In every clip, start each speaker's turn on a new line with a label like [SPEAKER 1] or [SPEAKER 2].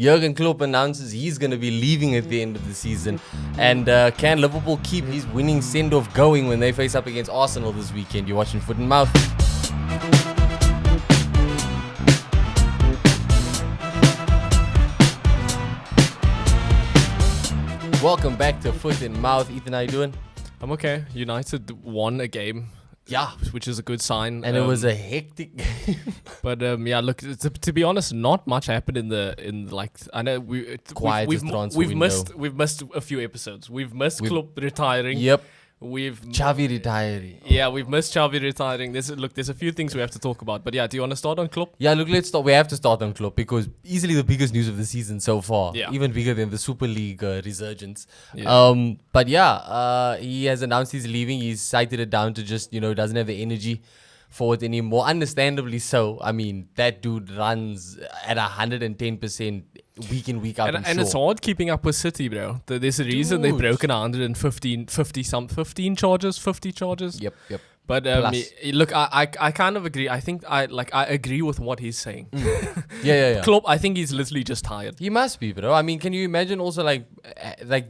[SPEAKER 1] Jurgen Klopp announces he's going to be leaving at the end of the season. And can Liverpool keep his winning send-off going when they face up against Arsenal this weekend? You're watching Foot and Mouth. Welcome back to Foot and Mouth. Ethan, how you doing?
[SPEAKER 2] I'm okay. United won a game.
[SPEAKER 1] Yeah.
[SPEAKER 2] Which is a good sign.
[SPEAKER 1] And it was a hectic game.
[SPEAKER 2] But look, to be honest, not much happened I know we've missed a few episodes. We've missed Klopp retiring.
[SPEAKER 1] Yep.
[SPEAKER 2] We've
[SPEAKER 1] Xavi retiring.
[SPEAKER 2] Yeah, we've missed Xavi retiring. There's a few things we have to talk about. But yeah, do you want to start on Klopp?
[SPEAKER 1] Yeah, look, let's start. We have to start on Klopp because easily the biggest news of the season so far.
[SPEAKER 2] Yeah.
[SPEAKER 1] Even bigger than the Super League resurgence.
[SPEAKER 2] Yeah.
[SPEAKER 1] But yeah, he has announced he's leaving. He's cited it down to just, doesn't have the energy for it anymore. Understandably so. I mean, that dude runs at 110% week in, week out.
[SPEAKER 2] And it's hard keeping up with City, bro. There's a reason they've broken 15 charges.
[SPEAKER 1] Yep.
[SPEAKER 2] But look, I kind of agree. I think I agree with what he's saying.
[SPEAKER 1] Yeah.
[SPEAKER 2] Klopp, I think he's literally just tired.
[SPEAKER 1] He must be, bro. I mean, can you imagine also like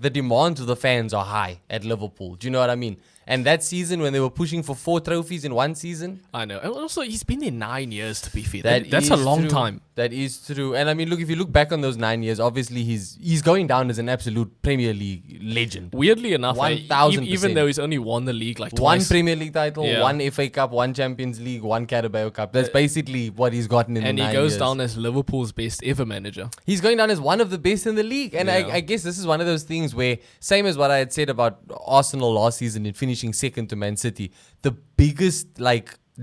[SPEAKER 1] the demands of the fans are high at Liverpool? Do you know what I mean? And that season when they were pushing for 4 trophies in one season.
[SPEAKER 2] I know. And also, he's been there 9 years, to be fair.
[SPEAKER 1] That's
[SPEAKER 2] a long time.
[SPEAKER 1] That is true. And I mean, look, if you look back on those 9 years, obviously he's going down as an absolute Premier League legend.
[SPEAKER 2] Weirdly enough,
[SPEAKER 1] 1,000%.
[SPEAKER 2] Even though he's only won the league like
[SPEAKER 1] one
[SPEAKER 2] twice.
[SPEAKER 1] Premier League title, one FA Cup, one Champions League, one Carabao Cup. That's basically what he's gotten in the 9 years.
[SPEAKER 2] And he goes down as Liverpool's best ever manager.
[SPEAKER 1] He's going down as one of the best in the league. And I guess this is one of those things where, same as what I had said about Arsenal last season in finishing second to Man City, the biggest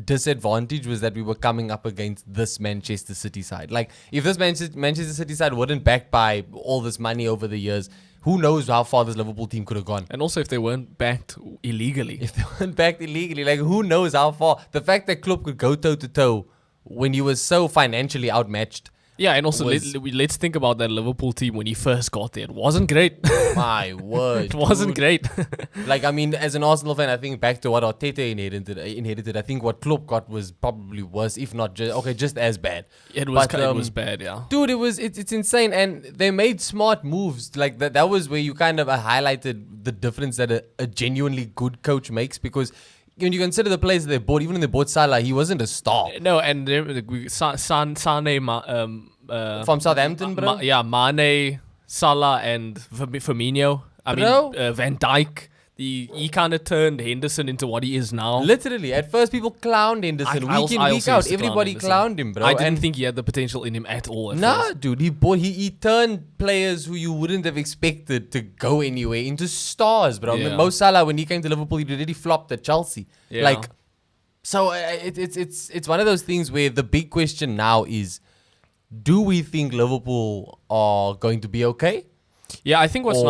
[SPEAKER 1] disadvantage was that we were coming up against this Manchester City side. Like, if this Manchester City side weren't backed by all this money over the years, who knows how far this Liverpool team could have gone.
[SPEAKER 2] And also if they weren't backed illegally.
[SPEAKER 1] Like, who knows how far. The fact that Klopp could go toe-to-toe when he was so financially outmatched.
[SPEAKER 2] Yeah, and also let's think about that Liverpool team when he first got there. It wasn't great.
[SPEAKER 1] My word.
[SPEAKER 2] It wasn't great.
[SPEAKER 1] Like, I mean, as an Arsenal fan, I think back to what Arteta inherited. I think what Klopp got was probably worse, if not just as bad.
[SPEAKER 2] It was bad, yeah.
[SPEAKER 1] Dude, it's insane. And they made smart moves. Like, that was where you kind of highlighted the difference that a genuinely good coach makes, because when you consider the players that they bought, even when they bought Salah, he wasn't a star.
[SPEAKER 2] No, and Sane,
[SPEAKER 1] from Southampton, bro.
[SPEAKER 2] Mane, Salah, and Firmino. Van Dijk. He kind of turned Henderson into what he is now.
[SPEAKER 1] Literally, at first people clowned Henderson. Week in, week out, everybody clowned him, bro.
[SPEAKER 2] I didn't think he had the potential in him at all.
[SPEAKER 1] Dude, he turned players who you wouldn't have expected to go anywhere into stars, bro.
[SPEAKER 2] Yeah.
[SPEAKER 1] Mo Salah, when he came to Liverpool, he already flopped at Chelsea.
[SPEAKER 2] Yeah.
[SPEAKER 1] So it's one of those things where the big question now is, do we think Liverpool are going to be okay?
[SPEAKER 2] Yeah, I think what's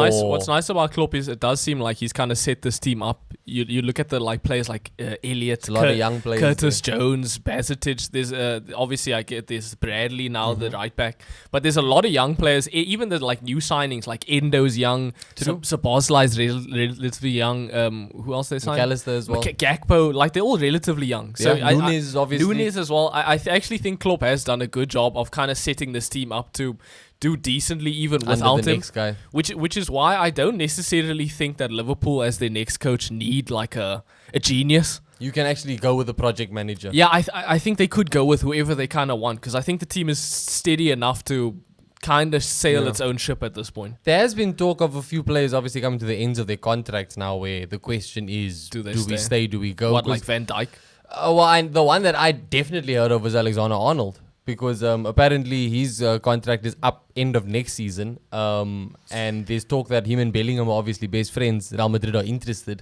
[SPEAKER 2] nice about Klopp is it does seem like he's kind of set this team up. You look at the players like Elliott,
[SPEAKER 1] a lot of young players,
[SPEAKER 2] Curtis Jones, Bacetic. There's obviously I get there's Bradley now, the right back, but there's a lot of young players. Even the new signings like Endo's young, Szoboszlai's relatively young. Who else they signed?
[SPEAKER 1] McAllister as well.
[SPEAKER 2] Gakpo, they're all relatively young. So
[SPEAKER 1] Nunes obviously.
[SPEAKER 2] Nunes as well. I actually think Klopp has done a good job of kind of setting this team up to do decently even without him.
[SPEAKER 1] Next guy.
[SPEAKER 2] Which is why I don't necessarily think that Liverpool as their next coach need a genius.
[SPEAKER 1] You can actually go with a project manager.
[SPEAKER 2] Yeah, I think they could go with whoever they kind of want, because I think the team is steady enough to kind of sail its own ship at this point.
[SPEAKER 1] There has been talk of a few players obviously coming to the ends of their contracts now, where the question is, do we stay, do we go?
[SPEAKER 2] What, like Van Dijk?
[SPEAKER 1] The one that I definitely heard of was Alexander-Arnold. Because apparently his contract is up end of next season. And there's talk that him and Bellingham are obviously best friends. Real Madrid are interested.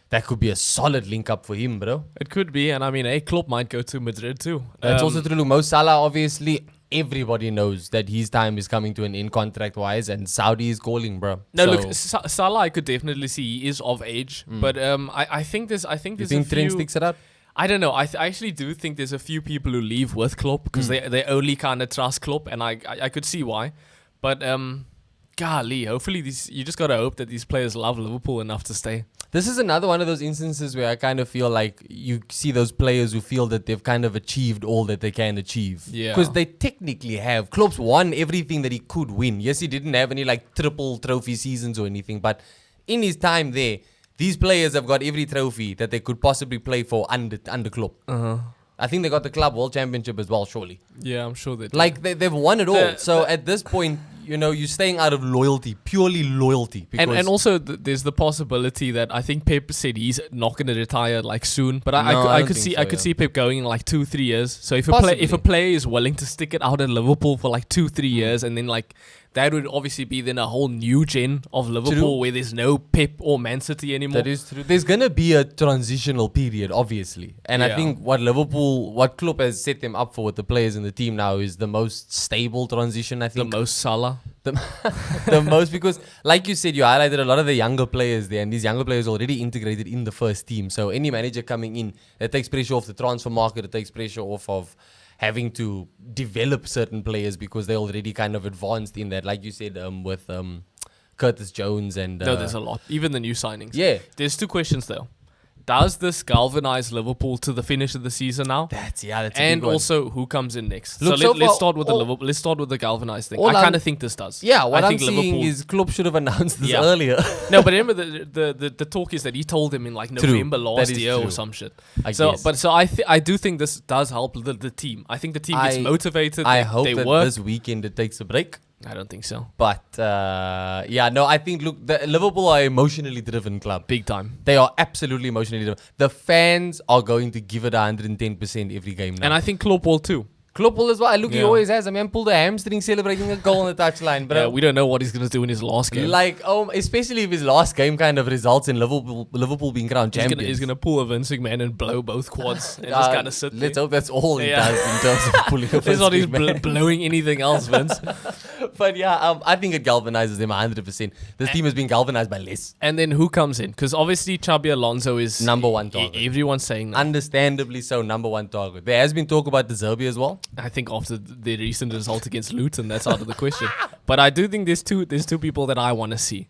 [SPEAKER 1] That could be a solid link up for him, bro.
[SPEAKER 2] It could be. And I mean, Klopp might go to Madrid too.
[SPEAKER 1] That's also true. Mo Salah, obviously, everybody knows that his time is coming to an end contract-wise. And Saudi is calling, bro.
[SPEAKER 2] Look, Salah I could definitely see he is of age. But I think there's
[SPEAKER 1] you think Trent sticks it up?
[SPEAKER 2] I don't know. I actually do think there's a few people who leave with Klopp because they only kind of trust Klopp, and I could see why. But golly, hopefully you just gotta hope that these players love Liverpool enough to stay.
[SPEAKER 1] This is another one of those instances where I kind of feel like you see those players who feel that they've kind of achieved all that they can achieve.
[SPEAKER 2] Yeah.
[SPEAKER 1] Because they technically have. Klopp's won everything that he could win. Yes, he didn't have any like triple trophy seasons or anything, but in his time there, these players have got every trophy that they could possibly play for under Klopp. I think they got the Club World Championship as well, surely.
[SPEAKER 2] Yeah, I'm sure they did.
[SPEAKER 1] Like, they've won it all. So at this point, you know, you're staying out of loyalty, purely loyalty.
[SPEAKER 2] And also, there's the possibility that I think Pep said he's not going to retire like soon. But I could see Pep going in like 2-3 years. So if a player is willing to stick it out at Liverpool for like 2-3 years, and then like that would obviously be then a whole new gen of Liverpool where there's no Pep or Man City anymore.
[SPEAKER 1] That is true. There's going to be a transitional period, obviously. And I think what Klopp has set them up for with the players in the team now is the most stable transition, I think.
[SPEAKER 2] The most Salah.
[SPEAKER 1] The most, because like you said, you highlighted a lot of the younger players there, and these younger players already integrated in the first team. So any manager coming in, that takes pressure off the transfer market, it takes pressure off of having to develop certain players because they're already kind of advanced in that, like you said, with Curtis Jones and...
[SPEAKER 2] no, there's a lot. Even the new signings.
[SPEAKER 1] Yeah.
[SPEAKER 2] There's 2 questions though. Does this galvanize Liverpool to the finish of the season now?
[SPEAKER 1] That's a
[SPEAKER 2] and
[SPEAKER 1] big one.
[SPEAKER 2] Also, who comes in next?
[SPEAKER 1] Look,
[SPEAKER 2] Let's start with the Liverpool. Let's start with the galvanized thing. I kind of think this does.
[SPEAKER 1] Yeah, what
[SPEAKER 2] I
[SPEAKER 1] I'm
[SPEAKER 2] think
[SPEAKER 1] seeing is Klopp should have announced this earlier.
[SPEAKER 2] No, but remember the talk is that he told him in like November last year or some shit. I do think this does help the team. I think the team gets motivated.
[SPEAKER 1] I hope that this weekend it takes a break.
[SPEAKER 2] I don't think so.
[SPEAKER 1] But, I think, look, Liverpool are emotionally driven club.
[SPEAKER 2] Big time.
[SPEAKER 1] They are absolutely emotionally driven. The fans are going to give it 110% every game now.
[SPEAKER 2] And I think Klopp will too.
[SPEAKER 1] Klopp will as well. Look, he always has. I mean, pulled a hamstring celebrating a goal on the touchline, bro.
[SPEAKER 2] Yeah, we don't know what he's going to do in his last game.
[SPEAKER 1] Like, especially if his last game kind of results in Liverpool being crowned champions.
[SPEAKER 2] He's going to pull a Vince McMahon and blow both quads and just kind of sit
[SPEAKER 1] Let's hope that's all he does in terms of pulling a Vince
[SPEAKER 2] He's not
[SPEAKER 1] McMahon.
[SPEAKER 2] blowing anything else, Vince.
[SPEAKER 1] But I think it galvanizes them 100%. This team has been galvanized by less.
[SPEAKER 2] And then who comes in? Because obviously Xabi Alonso is...
[SPEAKER 1] number one target.
[SPEAKER 2] Everyone's saying that.
[SPEAKER 1] Understandably so, number one target. There has been talk about De Zerbi as well.
[SPEAKER 2] I think after the recent result against Luton, that's out of the question. But I do think there's two people that I want to see.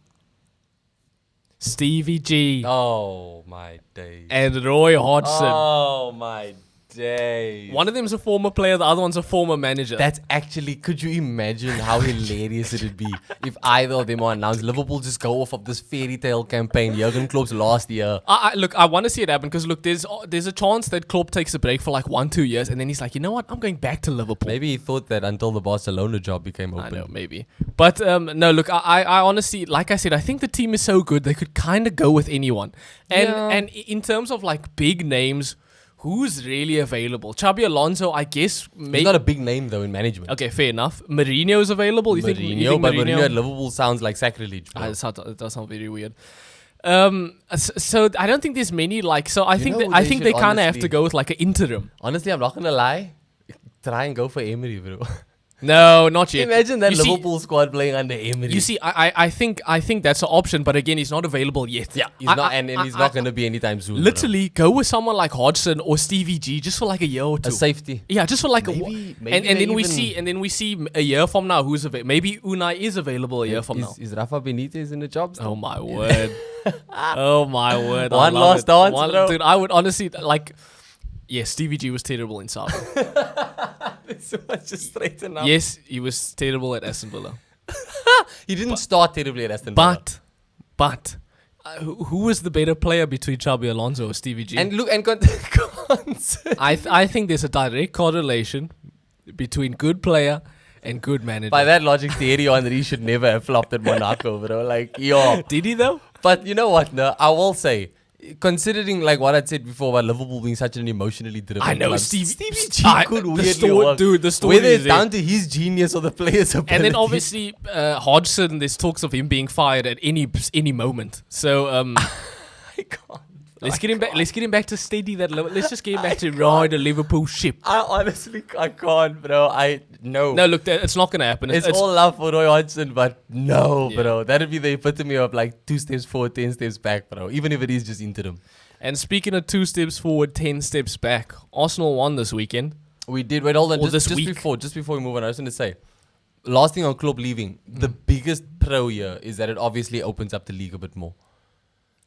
[SPEAKER 2] Stevie G.
[SPEAKER 1] Oh, my days.
[SPEAKER 2] And Roy Hodgson.
[SPEAKER 1] Oh, my days.
[SPEAKER 2] One of them's a former player, the other one's a former manager.
[SPEAKER 1] That's actually, could you imagine how hilarious it would be if either of them are announced? Liverpool just go off of this fairy tale campaign, Jurgen Klopp's last year.
[SPEAKER 2] Look, I want to see it happen because, look, there's a chance that Klopp takes a break for like 1-2 years and then he's like, you know what, I'm going back to Liverpool.
[SPEAKER 1] Maybe he thought that until the Barcelona job became open.
[SPEAKER 2] I know, maybe. But no, look, I honestly, like I said, I think the team is so good, they could kind of go with anyone. And in terms of like big names, who's really available? Xabi Alonso, I guess.
[SPEAKER 1] He's not a big name, though, in management.
[SPEAKER 2] Okay, fair enough. Mourinho's available? You think
[SPEAKER 1] Mourinho at Liverpool sounds like sacrilege.
[SPEAKER 2] It does sound very weird. So I don't think there's many, like... So I think they kind of have to go with, like, an interim.
[SPEAKER 1] Honestly, I'm not going to lie. Try and go for Emery, bro.
[SPEAKER 2] No, not yet.
[SPEAKER 1] Imagine that Liverpool squad playing under Emery.
[SPEAKER 2] You see, I think that's an option, but again, he's not available yet.
[SPEAKER 1] Yeah, he's not, and he's not going to be anytime soon.
[SPEAKER 2] Literally, go with someone like Hodgson or Stevie G just for like a year or two.
[SPEAKER 1] A safety.
[SPEAKER 2] Yeah, just for like and then we see a year from now who's available. Maybe Unai is available a year from now.
[SPEAKER 1] Is Rafa Benitez in the job still?
[SPEAKER 2] Oh my word! Oh my word!
[SPEAKER 1] One last dance, bro.
[SPEAKER 2] Dude, I would honestly like. Yes, Stevie G was terrible in Saudi.
[SPEAKER 1] This was just straighten up.
[SPEAKER 2] Yes, he was terrible at Aston Villa.
[SPEAKER 1] He didn't start terribly at Aston Villa.
[SPEAKER 2] But who was the better player between Xabi Alonso or Stevie G?
[SPEAKER 1] And look,
[SPEAKER 2] I think there's a direct correlation between good player and good manager.
[SPEAKER 1] By that logic, Thierry Henry should never have flopped at Monaco, bro. Like, yo.
[SPEAKER 2] Did he though?
[SPEAKER 1] But you know what? No, I will say, considering like what I said before about Liverpool being such an emotionally driven
[SPEAKER 2] I know
[SPEAKER 1] club,
[SPEAKER 2] Stevie
[SPEAKER 1] G could weirdly work.
[SPEAKER 2] Dude, the story
[SPEAKER 1] whether it's
[SPEAKER 2] is
[SPEAKER 1] down to his genius or the players' ability.
[SPEAKER 2] And then obviously Hodgson, there's talks of him being fired at any moment. So
[SPEAKER 1] I can't.
[SPEAKER 2] Let's get him back to steady that level. Let's just get him back to ride the Liverpool ship.
[SPEAKER 1] I can't, bro. No,
[SPEAKER 2] look, it's not gonna happen.
[SPEAKER 1] It's all love for Roy Hodgson, but no, bro. That'd be the epitome of like 2 steps forward, 10 steps back, bro. Even if it is just interim.
[SPEAKER 2] And speaking of 2 steps forward, 10 steps back, Arsenal won this weekend.
[SPEAKER 1] We did. Wait, hold on.
[SPEAKER 2] Or
[SPEAKER 1] Just before we move on, I was going to say, last thing on Klopp leaving, the biggest pro here is that it obviously opens up the league a bit more.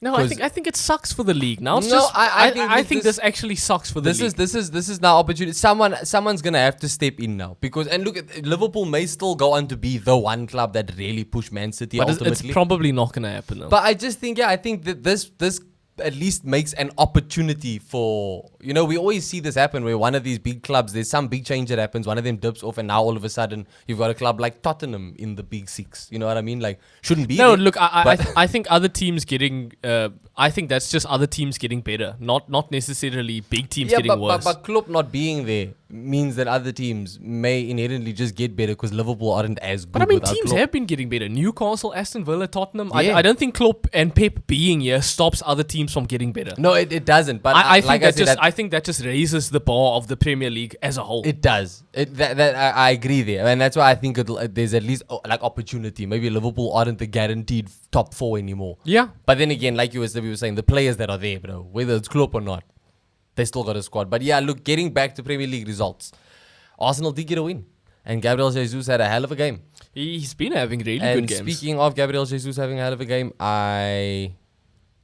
[SPEAKER 2] No, I think it sucks for the league now.
[SPEAKER 1] I
[SPEAKER 2] think this actually sucks for the league.
[SPEAKER 1] This is now opportunity. Someone's gonna have to step in now because look, Liverpool may still go on to be the one club that really push Man City
[SPEAKER 2] but
[SPEAKER 1] ultimately.
[SPEAKER 2] it's probably not gonna happen though.
[SPEAKER 1] But I just think I think that this at least makes an opportunity for, we always see this happen where one of these big clubs, there's some big change that happens, one of them dips off, and now all of a sudden you've got a club like Tottenham in the big six. You know what I mean? Like, shouldn't be.
[SPEAKER 2] No,
[SPEAKER 1] there,
[SPEAKER 2] look, I think other teams getting. I think that's just other teams getting better, not necessarily big teams getting worse.
[SPEAKER 1] But Klopp not being there means that other teams may inherently just get better because Liverpool aren't as good.
[SPEAKER 2] But I mean,
[SPEAKER 1] without
[SPEAKER 2] teams
[SPEAKER 1] Klopp.
[SPEAKER 2] have been getting better. Newcastle, Aston Villa, Tottenham.
[SPEAKER 1] Yeah.
[SPEAKER 2] I don't think Klopp and Pep being here stops other teams from getting better.
[SPEAKER 1] No, it doesn't. But
[SPEAKER 2] I think
[SPEAKER 1] like
[SPEAKER 2] I think that just raises the bar of the Premier League as a whole.
[SPEAKER 1] It does. I agree there, and that's why I think there's at least like opportunity. Maybe Liverpool aren't the guaranteed top 4 anymore.
[SPEAKER 2] Yeah.
[SPEAKER 1] But then again, like we were saying, the players that are there, bro, whether it's Klopp or not, they still got a squad. But yeah, look, getting back to Premier League results, Arsenal did get a win, and Gabriel Jesus had a hell of a game.
[SPEAKER 2] He's been having really
[SPEAKER 1] And
[SPEAKER 2] good games.
[SPEAKER 1] speaking of Gabriel Jesus having a hell of a game, I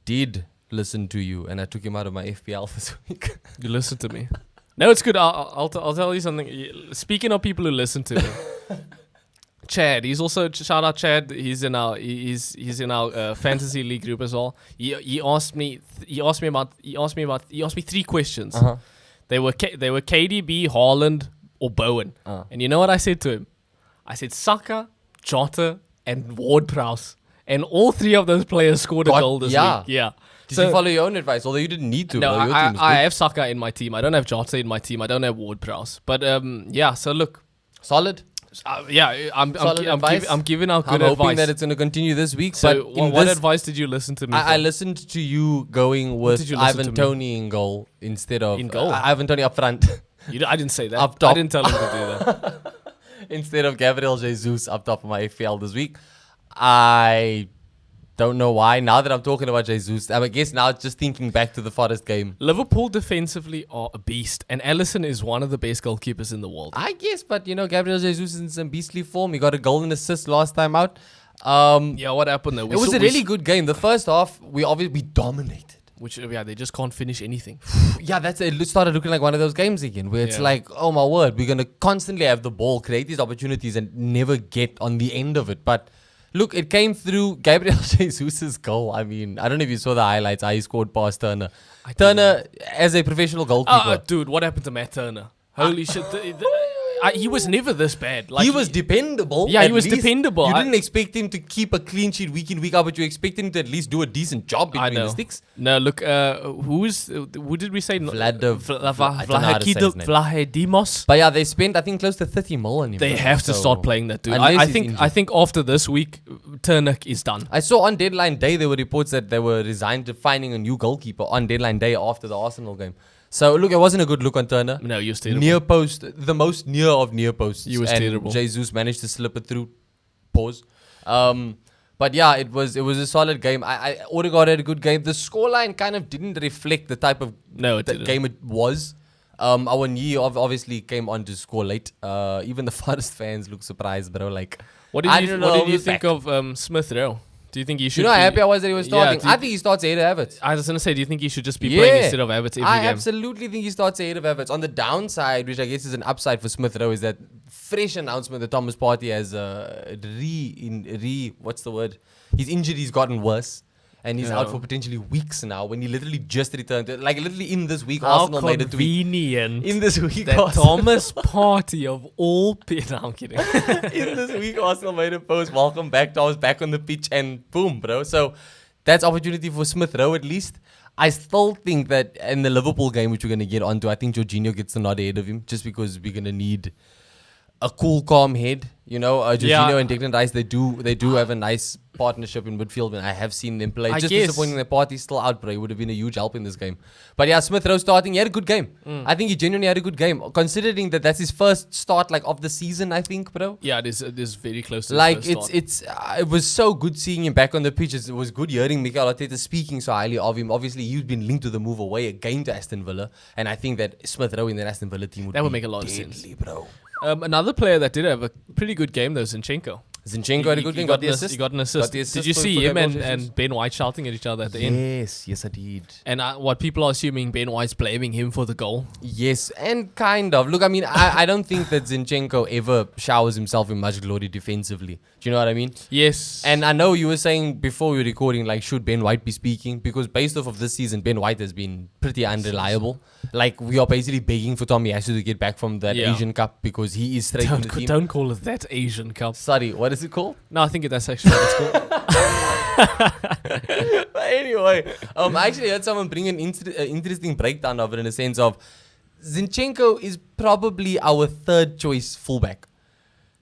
[SPEAKER 1] did listen to you, and I took him out of my FPL this week.
[SPEAKER 2] You listen to me. No, it's good. I'll tell you something. Speaking of people who listen to me, Chad. He's also shout out Chad. He's in our fantasy league group as well. He asked me 3 questions.
[SPEAKER 1] Uh-huh.
[SPEAKER 2] They were KDB, Haaland, or Bowen. And you know what I said to him? I said Saka, Jota, and Ward-Prowse. And all 3 of those players scored a goal this week. Yeah.
[SPEAKER 1] Did you follow your own advice? Although you didn't need to.
[SPEAKER 2] No,
[SPEAKER 1] bro. Your team is
[SPEAKER 2] I
[SPEAKER 1] good.
[SPEAKER 2] have Saka in my team. I don't have Jota in my team. I don't have Ward-Prowse. But yeah, so look.
[SPEAKER 1] Solid.
[SPEAKER 2] Yeah, I'm giving out good
[SPEAKER 1] I'm
[SPEAKER 2] advice.
[SPEAKER 1] hoping that it's going to continue this week.
[SPEAKER 2] So
[SPEAKER 1] but
[SPEAKER 2] what advice did you listen to me
[SPEAKER 1] I
[SPEAKER 2] for?
[SPEAKER 1] listened to you going with
[SPEAKER 2] did you listen
[SPEAKER 1] Ivan
[SPEAKER 2] to me?
[SPEAKER 1] Toney in goal instead of
[SPEAKER 2] In goal?
[SPEAKER 1] Ivan Toney up front
[SPEAKER 2] I didn't say that.
[SPEAKER 1] Up top.
[SPEAKER 2] I didn't tell him to do that.
[SPEAKER 1] instead of Gabriel Jesus up top of my FPL this week. I don't know why. Now that I'm talking about Jesus, I guess now just thinking back to the Forest game.
[SPEAKER 2] Liverpool defensively are a beast, and Alisson is one of the best goalkeepers in the world.
[SPEAKER 1] I guess, but Gabriel Jesus is in some beastly form. He got a goal and assist last time out.
[SPEAKER 2] Yeah, what happened though?
[SPEAKER 1] It was a really good game. The first half, we dominated.
[SPEAKER 2] They just can't finish anything.
[SPEAKER 1] Yeah, it started looking like one of those games again where it's
[SPEAKER 2] Yeah.
[SPEAKER 1] like, oh my word, we're going to constantly have the ball, create these opportunities and never get on the end of it. But look, it came through Gabriel Jesus' goal. I mean, I don't know if you saw the highlights. He scored past Turner. Turner, as a professional goalkeeper.
[SPEAKER 2] Dude, what happened to Matt Turner? Holy shit. He was never this bad. Like
[SPEAKER 1] he was dependable.
[SPEAKER 2] Yeah, he
[SPEAKER 1] at
[SPEAKER 2] was
[SPEAKER 1] least.
[SPEAKER 2] dependable.
[SPEAKER 1] You didn't expect him to keep a clean sheet week in, week out, but you expected him to at least do a decent job between the sticks.
[SPEAKER 2] No, look, who did we say?
[SPEAKER 1] Vlahedimos. But yeah, they spent, I think, close to 30 mil on him.
[SPEAKER 2] They have to start playing that dude. I think after this week, Turner is done.
[SPEAKER 1] I saw on deadline day there were reports that they were resigned to finding a new goalkeeper on deadline day after the Arsenal game. So look, it wasn't a good look on Turner.
[SPEAKER 2] No, you was terrible.
[SPEAKER 1] Near post, the most near of near posts.
[SPEAKER 2] You was
[SPEAKER 1] and
[SPEAKER 2] terrible.
[SPEAKER 1] Jesus managed to slip it through. Pause. But yeah, it was a solid game. Odegaard had a good game. The scoreline kind of didn't reflect the type of game it was. Our Nyi obviously came on to score late. Even the Forest fans look surprised, bro. Like,
[SPEAKER 2] what did you think of Smith Rowe? Do you think he should?
[SPEAKER 1] How happy I was that he was starting. I think he starts ahead of Havertz.
[SPEAKER 2] I was going to say, do you think he should just be playing instead of Havertz every game?
[SPEAKER 1] I absolutely think he starts ahead of Havertz. On the downside, which I guess is an upside for Smith Rowe, is that fresh announcement that Thomas Partey has what's the word? His injury's gotten worse. And he's out for potentially weeks now when he literally just returned. Like literally in this week, Arsenal made a tweet. In this week,
[SPEAKER 2] that Thomas Partey of all people. No, I'm kidding.
[SPEAKER 1] In this week, Arsenal made a post. Welcome back. I was back on the pitch and boom, bro. So that's opportunity for Smith Rowe at least. I still think that in the Liverpool game, which we're going to get onto, I think Jorginho gets the nod ahead of him just because we're going to need a cool, calm head. Jorginho and Declan Rice, they do have a nice partnership in midfield, and I have seen them play. Just disappointing that Partey's still out, bro. It would have been a huge help in this game. But yeah, Smith Rowe starting, he had a good game. I think he genuinely had a good game, considering that that's his first start of the season, I think, bro.
[SPEAKER 2] Yeah, it is very close to his first start.
[SPEAKER 1] It was so good seeing him back on the pitch. It was good hearing Mikel Arteta speaking so highly of him. Obviously, he's been linked to the move away again to Aston Villa, and I think that Smith Rowe in the Aston Villa team would make a lot of sense, bro.
[SPEAKER 2] Another player that did have a pretty good game though, Zinchenko.
[SPEAKER 1] Zinchenko had a good game. Got the assist.
[SPEAKER 2] He got an assist. Did you see him and Ben White shouting at each other at the end?
[SPEAKER 1] Yes, I did.
[SPEAKER 2] And what people are assuming Ben White's blaming him for the goal.
[SPEAKER 1] Yes, and kind of. Look, I mean, I don't think that Zinchenko ever showers himself in much glory defensively. Do you know what I mean?
[SPEAKER 2] Yes.
[SPEAKER 1] And I know you were saying before we were recording, like, should Ben White be speaking? Because based off of this season, Ben White has been pretty unreliable. Like, we are basically begging for Tommy Asu to get back from that Asian Cup because he is straight in the team.
[SPEAKER 2] Don't call it that Asian Cup.
[SPEAKER 1] Sorry, what is it called?
[SPEAKER 2] No, I think that's actually what it's called.
[SPEAKER 1] But anyway, I actually heard someone bring an interesting breakdown of it in the sense of Zinchenko is probably our third choice fullback.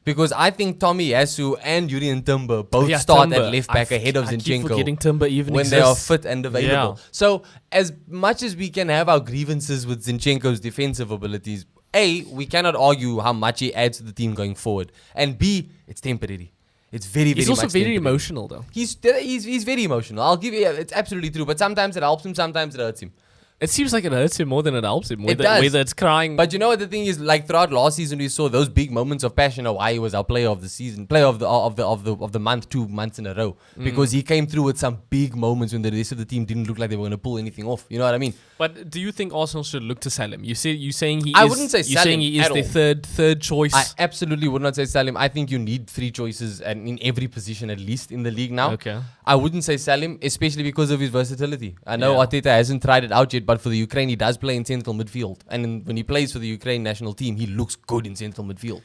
[SPEAKER 1] Because I think Tommy Yasu and Jurgen Timber both start at left back ahead of Zinchenko. I keep
[SPEAKER 2] forgetting Timber even
[SPEAKER 1] when
[SPEAKER 2] exists.
[SPEAKER 1] they are fit and available. Yeah. So as much as we can have our grievances with Zinchenko's defensive abilities, A, we cannot argue how much he adds to the team going forward. And B, it's temporary. It's very
[SPEAKER 2] He's also very emotional though.
[SPEAKER 1] He's very emotional. I'll give you, it's absolutely true. But sometimes it helps him, sometimes it hurts him.
[SPEAKER 2] It seems like it hurts him more than it helps him.
[SPEAKER 1] Whether
[SPEAKER 2] it's crying.
[SPEAKER 1] But you know what the thing is? Like throughout last season, we saw those big moments of passion of why he was our player of the season, player of the month, 2 months in a row, because he came through with some big moments when the rest of the team didn't look like they were going to pull anything off. You know what I mean?
[SPEAKER 2] But do you think Arsenal should look to sell him? You saying he?
[SPEAKER 1] I wouldn't say sell him.
[SPEAKER 2] You're saying he is the third choice.
[SPEAKER 1] I absolutely would not say sell him. I think you need 3 choices and in every position at least in the league now.
[SPEAKER 2] Okay.
[SPEAKER 1] I wouldn't say sell him, especially because of his versatility. I know Arteta hasn't tried it out yet, but for the Ukraine, he does play in central midfield. And when he plays for the Ukraine national team, he looks good in central midfield.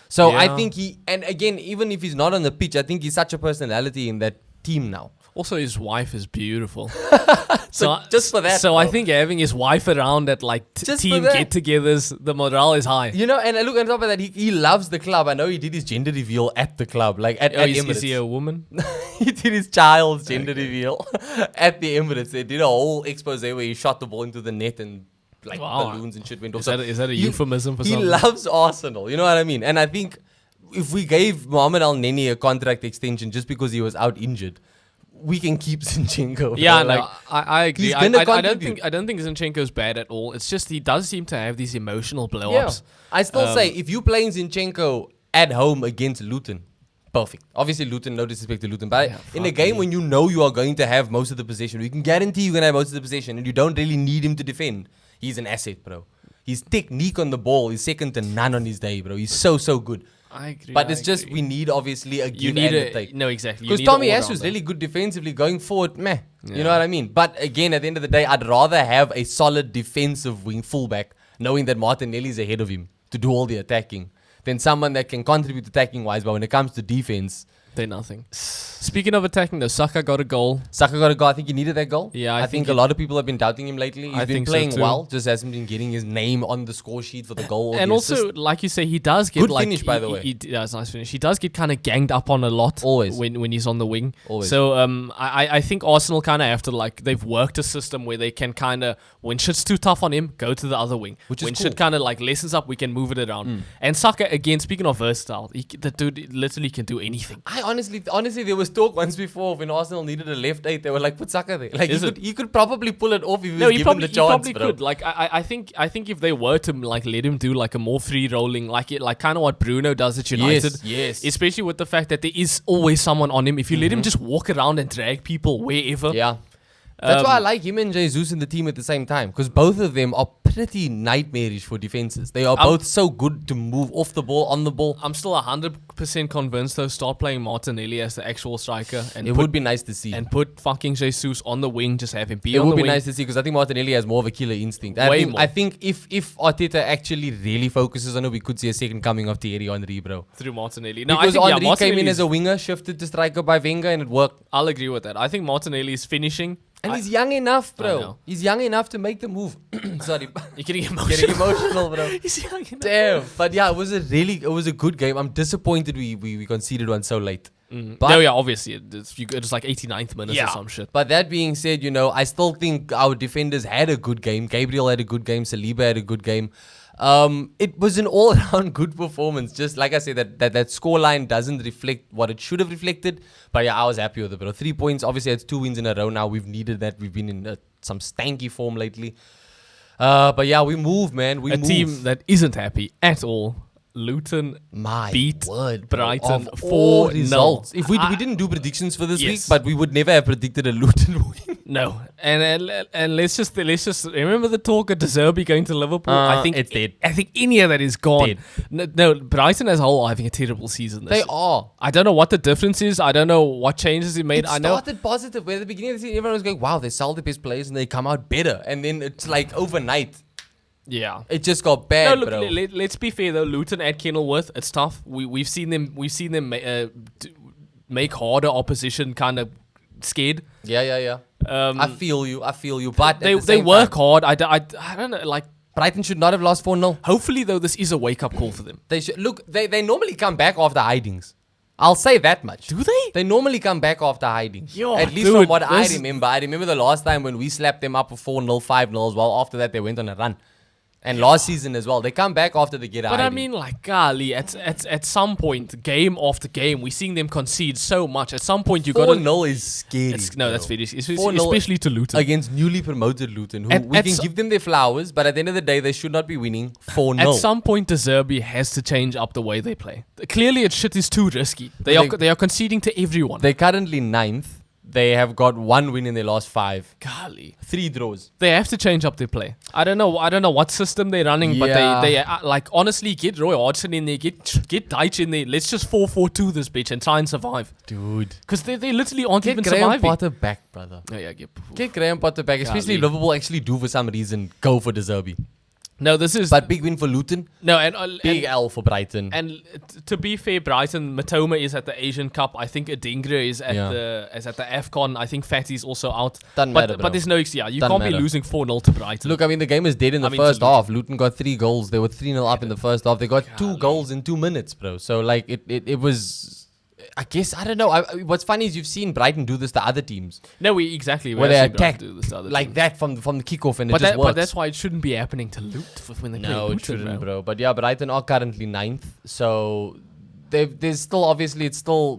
[SPEAKER 1] So I think and again, even if he's not on the pitch, I think he's such a personality in that team now.
[SPEAKER 2] Also, his wife is beautiful.
[SPEAKER 1] so just for that.
[SPEAKER 2] So I think having his wife around at like team get-togethers, the morale is high.
[SPEAKER 1] You know, and look on top of that, he loves the club. I know he did his gender reveal at the club, like at Emirates.
[SPEAKER 2] Is he a woman?
[SPEAKER 1] He did his child's gender reveal at the Emirates. They did a whole expose where he shot the ball into the net and like balloons and shit went off.
[SPEAKER 2] Is that a euphemism for something?
[SPEAKER 1] He loves Arsenal. You know what I mean? And I think if we gave Mohamed El Neni a contract extension just because he was out injured, we can keep Zinchenko.
[SPEAKER 2] Yeah, no, I agree. I don't think Zinchenko's bad at all. It's just he does seem to have these emotional blow-ups.
[SPEAKER 1] Yeah. I still say if you playing Zinchenko at home against Luton, perfect. Obviously Luton, no disrespect to Luton, but in a game when you know you are going to have most of the possession, we can guarantee you're going to have most of the possession and you don't really need him to defend. He's an asset, bro. His technique on the ball is second to none on his day, bro. He's so good.
[SPEAKER 2] I agree.
[SPEAKER 1] But it's just we need obviously a give and a take.
[SPEAKER 2] No, exactly.
[SPEAKER 1] Because Tommy Asu is really good defensively going forward, meh. Yeah. You know what I mean? But again, at the end of the day, I'd rather have a solid defensive wing fullback, knowing that Martinelli is ahead of him to do all the attacking, than someone that can contribute attacking wise. But when it comes to defense,
[SPEAKER 2] they're nothing. Speaking of attacking, though, Saka got a goal.
[SPEAKER 1] I think he needed that goal.
[SPEAKER 2] Yeah,
[SPEAKER 1] I think a lot of people have been doubting him lately. He's been playing well, just hasn't been getting his name on the score sheet for the goal.
[SPEAKER 2] And also, like you say, he does get
[SPEAKER 1] good finish, by the way.
[SPEAKER 2] Yeah, it's a nice finish. He does get kind of ganged up on a lot.
[SPEAKER 1] Always.
[SPEAKER 2] When he's on the wing.
[SPEAKER 1] Always.
[SPEAKER 2] So I think Arsenal kind of have to, they've worked a system where they can kind of, when shit's too tough on him, go to the other wing.
[SPEAKER 1] Which is
[SPEAKER 2] when
[SPEAKER 1] cool.
[SPEAKER 2] shit kind of lessens up, we can move it around. And Saka, again, speaking of versatile, the dude literally can do anything.
[SPEAKER 1] I honestly, there was talk once before when Arsenal needed a left 8, they were like, put Saka there. Like he could probably pull it off if he was given the chance.
[SPEAKER 2] He probably could. Like I think if they were to let him do a more free rolling, like kind of what Bruno does at United.
[SPEAKER 1] Yes.
[SPEAKER 2] Especially with the fact that there is always someone on him. If you let him just walk around and drag people wherever.
[SPEAKER 1] Yeah. That's why I like him and Jesus in the team at the same time, because both of them are pretty nightmarish for defenses. They are both so good to move off the ball, on the ball.
[SPEAKER 2] I'm still 100% convinced though. Start playing Martinelli as the actual striker, and
[SPEAKER 1] it would be nice to see.
[SPEAKER 2] And put fucking Jesus on the wing. Just have him be
[SPEAKER 1] on the wing. It would be
[SPEAKER 2] nice
[SPEAKER 1] to see, because I think Martinelli has more of a killer instinct.
[SPEAKER 2] Way more.
[SPEAKER 1] I think if Arteta actually really focuses on it, we could see a second coming of Thierry Henry, bro.
[SPEAKER 2] Through Martinelli.
[SPEAKER 1] No, because Henry came in as a winger, shifted to striker by Wenger, and it worked.
[SPEAKER 2] I'll agree with that. I think Martinelli is finishing.
[SPEAKER 1] And he's young enough, bro. He's young enough to make the move. Sorry.
[SPEAKER 2] You're getting emotional.
[SPEAKER 1] Bro.
[SPEAKER 2] He's young enough.
[SPEAKER 1] Damn. But yeah, it was a good game. I'm disappointed we conceded one so late.
[SPEAKER 2] But no, yeah, obviously. It's like 89th minute or some shit.
[SPEAKER 1] But that being said, I still think our defenders had a good game. Gabriel had a good game. Saliba had a good game. It was an all-around good performance. Just like I said, that scoreline doesn't reflect what it should have reflected. But yeah, I was happy with it, bro. 3 points. Obviously, it's 2 wins in a row now. We've needed that. We've been in some stanky form lately. But yeah, we move, man. We move.
[SPEAKER 2] A team that isn't happy at all Luton
[SPEAKER 1] My
[SPEAKER 2] beat
[SPEAKER 1] word,
[SPEAKER 2] Brighton
[SPEAKER 1] of all
[SPEAKER 2] 4-0.
[SPEAKER 1] results. If we didn't do predictions for this week,
[SPEAKER 2] Yes.
[SPEAKER 1] but we would never have predicted a Luton win.
[SPEAKER 2] No, and let's just remember the talk of De Zerbi going to Liverpool. I think
[SPEAKER 1] it's dead.
[SPEAKER 2] I think any of that is gone.
[SPEAKER 1] Dead.
[SPEAKER 2] No, Brighton as a whole are having a terrible season. This
[SPEAKER 1] They
[SPEAKER 2] year.
[SPEAKER 1] are.
[SPEAKER 2] I don't know what the difference is. I don't know what changes he made.
[SPEAKER 1] It
[SPEAKER 2] I know.
[SPEAKER 1] started positive. Where at the beginning of the season, everyone was going, "Wow, they sold the best players and they come out better." And then it's like overnight,
[SPEAKER 2] Yeah.
[SPEAKER 1] it just got bad,
[SPEAKER 2] No, look.
[SPEAKER 1] bro.
[SPEAKER 2] Let's be fair though. Luton at Kenilworth, it's tough. We've seen them make harder opposition kind of scared.
[SPEAKER 1] Yeah. I feel you. But
[SPEAKER 2] They
[SPEAKER 1] at the same
[SPEAKER 2] work
[SPEAKER 1] time,
[SPEAKER 2] hard. I don't know. Like,
[SPEAKER 1] Brighton should not have lost 4-0.
[SPEAKER 2] hopefully though, this is a wake up call for them.
[SPEAKER 1] They should look. They normally come back after hidings. I'll say that much.
[SPEAKER 2] Do they?
[SPEAKER 1] They normally come back after hidings.
[SPEAKER 2] Yo,
[SPEAKER 1] At least
[SPEAKER 2] dude,
[SPEAKER 1] from what I
[SPEAKER 2] this-
[SPEAKER 1] remember. I remember the last time when we slapped them up for 4-0, 5-0 as well. After that, they went on a run. And last season as well. They come back after they get a
[SPEAKER 2] But I
[SPEAKER 1] hiding.
[SPEAKER 2] mean, like, golly, at some point, game after game, we're seeing them concede so much. At some point, you got
[SPEAKER 1] 4-0 is scary.
[SPEAKER 2] No,
[SPEAKER 1] bro.
[SPEAKER 2] that's very,
[SPEAKER 1] 4-0
[SPEAKER 2] especially to Luton.
[SPEAKER 1] Against newly promoted Luton, who
[SPEAKER 2] At-
[SPEAKER 1] we
[SPEAKER 2] at
[SPEAKER 1] can
[SPEAKER 2] so-
[SPEAKER 1] give them their flowers, but at the end of the day, they should not be winning 4-0.
[SPEAKER 2] At some point, De Zerbi has to change up the way they play. Clearly, it shit is too risky. They are conceding to everyone.
[SPEAKER 1] They're currently 9th. They have got 1 win in their last 5.
[SPEAKER 2] Golly,
[SPEAKER 1] 3 draws.
[SPEAKER 2] they have to change up their play. I don't know what system they're running,
[SPEAKER 1] Yeah.
[SPEAKER 2] but they like honestly get Roy Hodgson in there, get Deitch in there. Let's just 4-4-2 this bitch and try and survive.
[SPEAKER 1] Dude.
[SPEAKER 2] Because they literally aren't
[SPEAKER 1] Get
[SPEAKER 2] even
[SPEAKER 1] Graham
[SPEAKER 2] surviving.
[SPEAKER 1] Potter back, brother.
[SPEAKER 2] Oh, yeah,
[SPEAKER 1] Get Graham Potter back. Especially
[SPEAKER 2] Golly.
[SPEAKER 1] Liverpool actually do for some reason go for De Zerbi.
[SPEAKER 2] No, this is
[SPEAKER 1] But big win for Luton.
[SPEAKER 2] no and
[SPEAKER 1] Big L for Brighton.
[SPEAKER 2] And to be fair, Brighton, Matoma is at the Asian Cup. I think Adingra is at the AFCON. I think Fatty's also out.
[SPEAKER 1] Doesn't
[SPEAKER 2] but,
[SPEAKER 1] matter, bro.
[SPEAKER 2] but there's no excuse. You
[SPEAKER 1] Doesn't
[SPEAKER 2] can't
[SPEAKER 1] matter.
[SPEAKER 2] be losing 4-0 to Brighton.
[SPEAKER 1] Look, I mean, the game is dead in the
[SPEAKER 2] I mean,
[SPEAKER 1] first
[SPEAKER 2] to Luton.
[SPEAKER 1] half. Luton got 3 goals. They were 3-0 up in the first half. They got 2 goals in 2 minutes, bro. So, like, it was... I guess, I don't know. What's funny is you've seen Brighton do this to other teams.
[SPEAKER 2] No, exactly.
[SPEAKER 1] Where they
[SPEAKER 2] actually don't
[SPEAKER 1] attack
[SPEAKER 2] do this to other
[SPEAKER 1] like
[SPEAKER 2] teams.
[SPEAKER 1] that from the kickoff and
[SPEAKER 2] But,
[SPEAKER 1] it just works.
[SPEAKER 2] but that's why it shouldn't be happening to when they play
[SPEAKER 1] No,
[SPEAKER 2] Luton,
[SPEAKER 1] it shouldn't, bro. But yeah, Brighton are currently 9th. So there's still, obviously,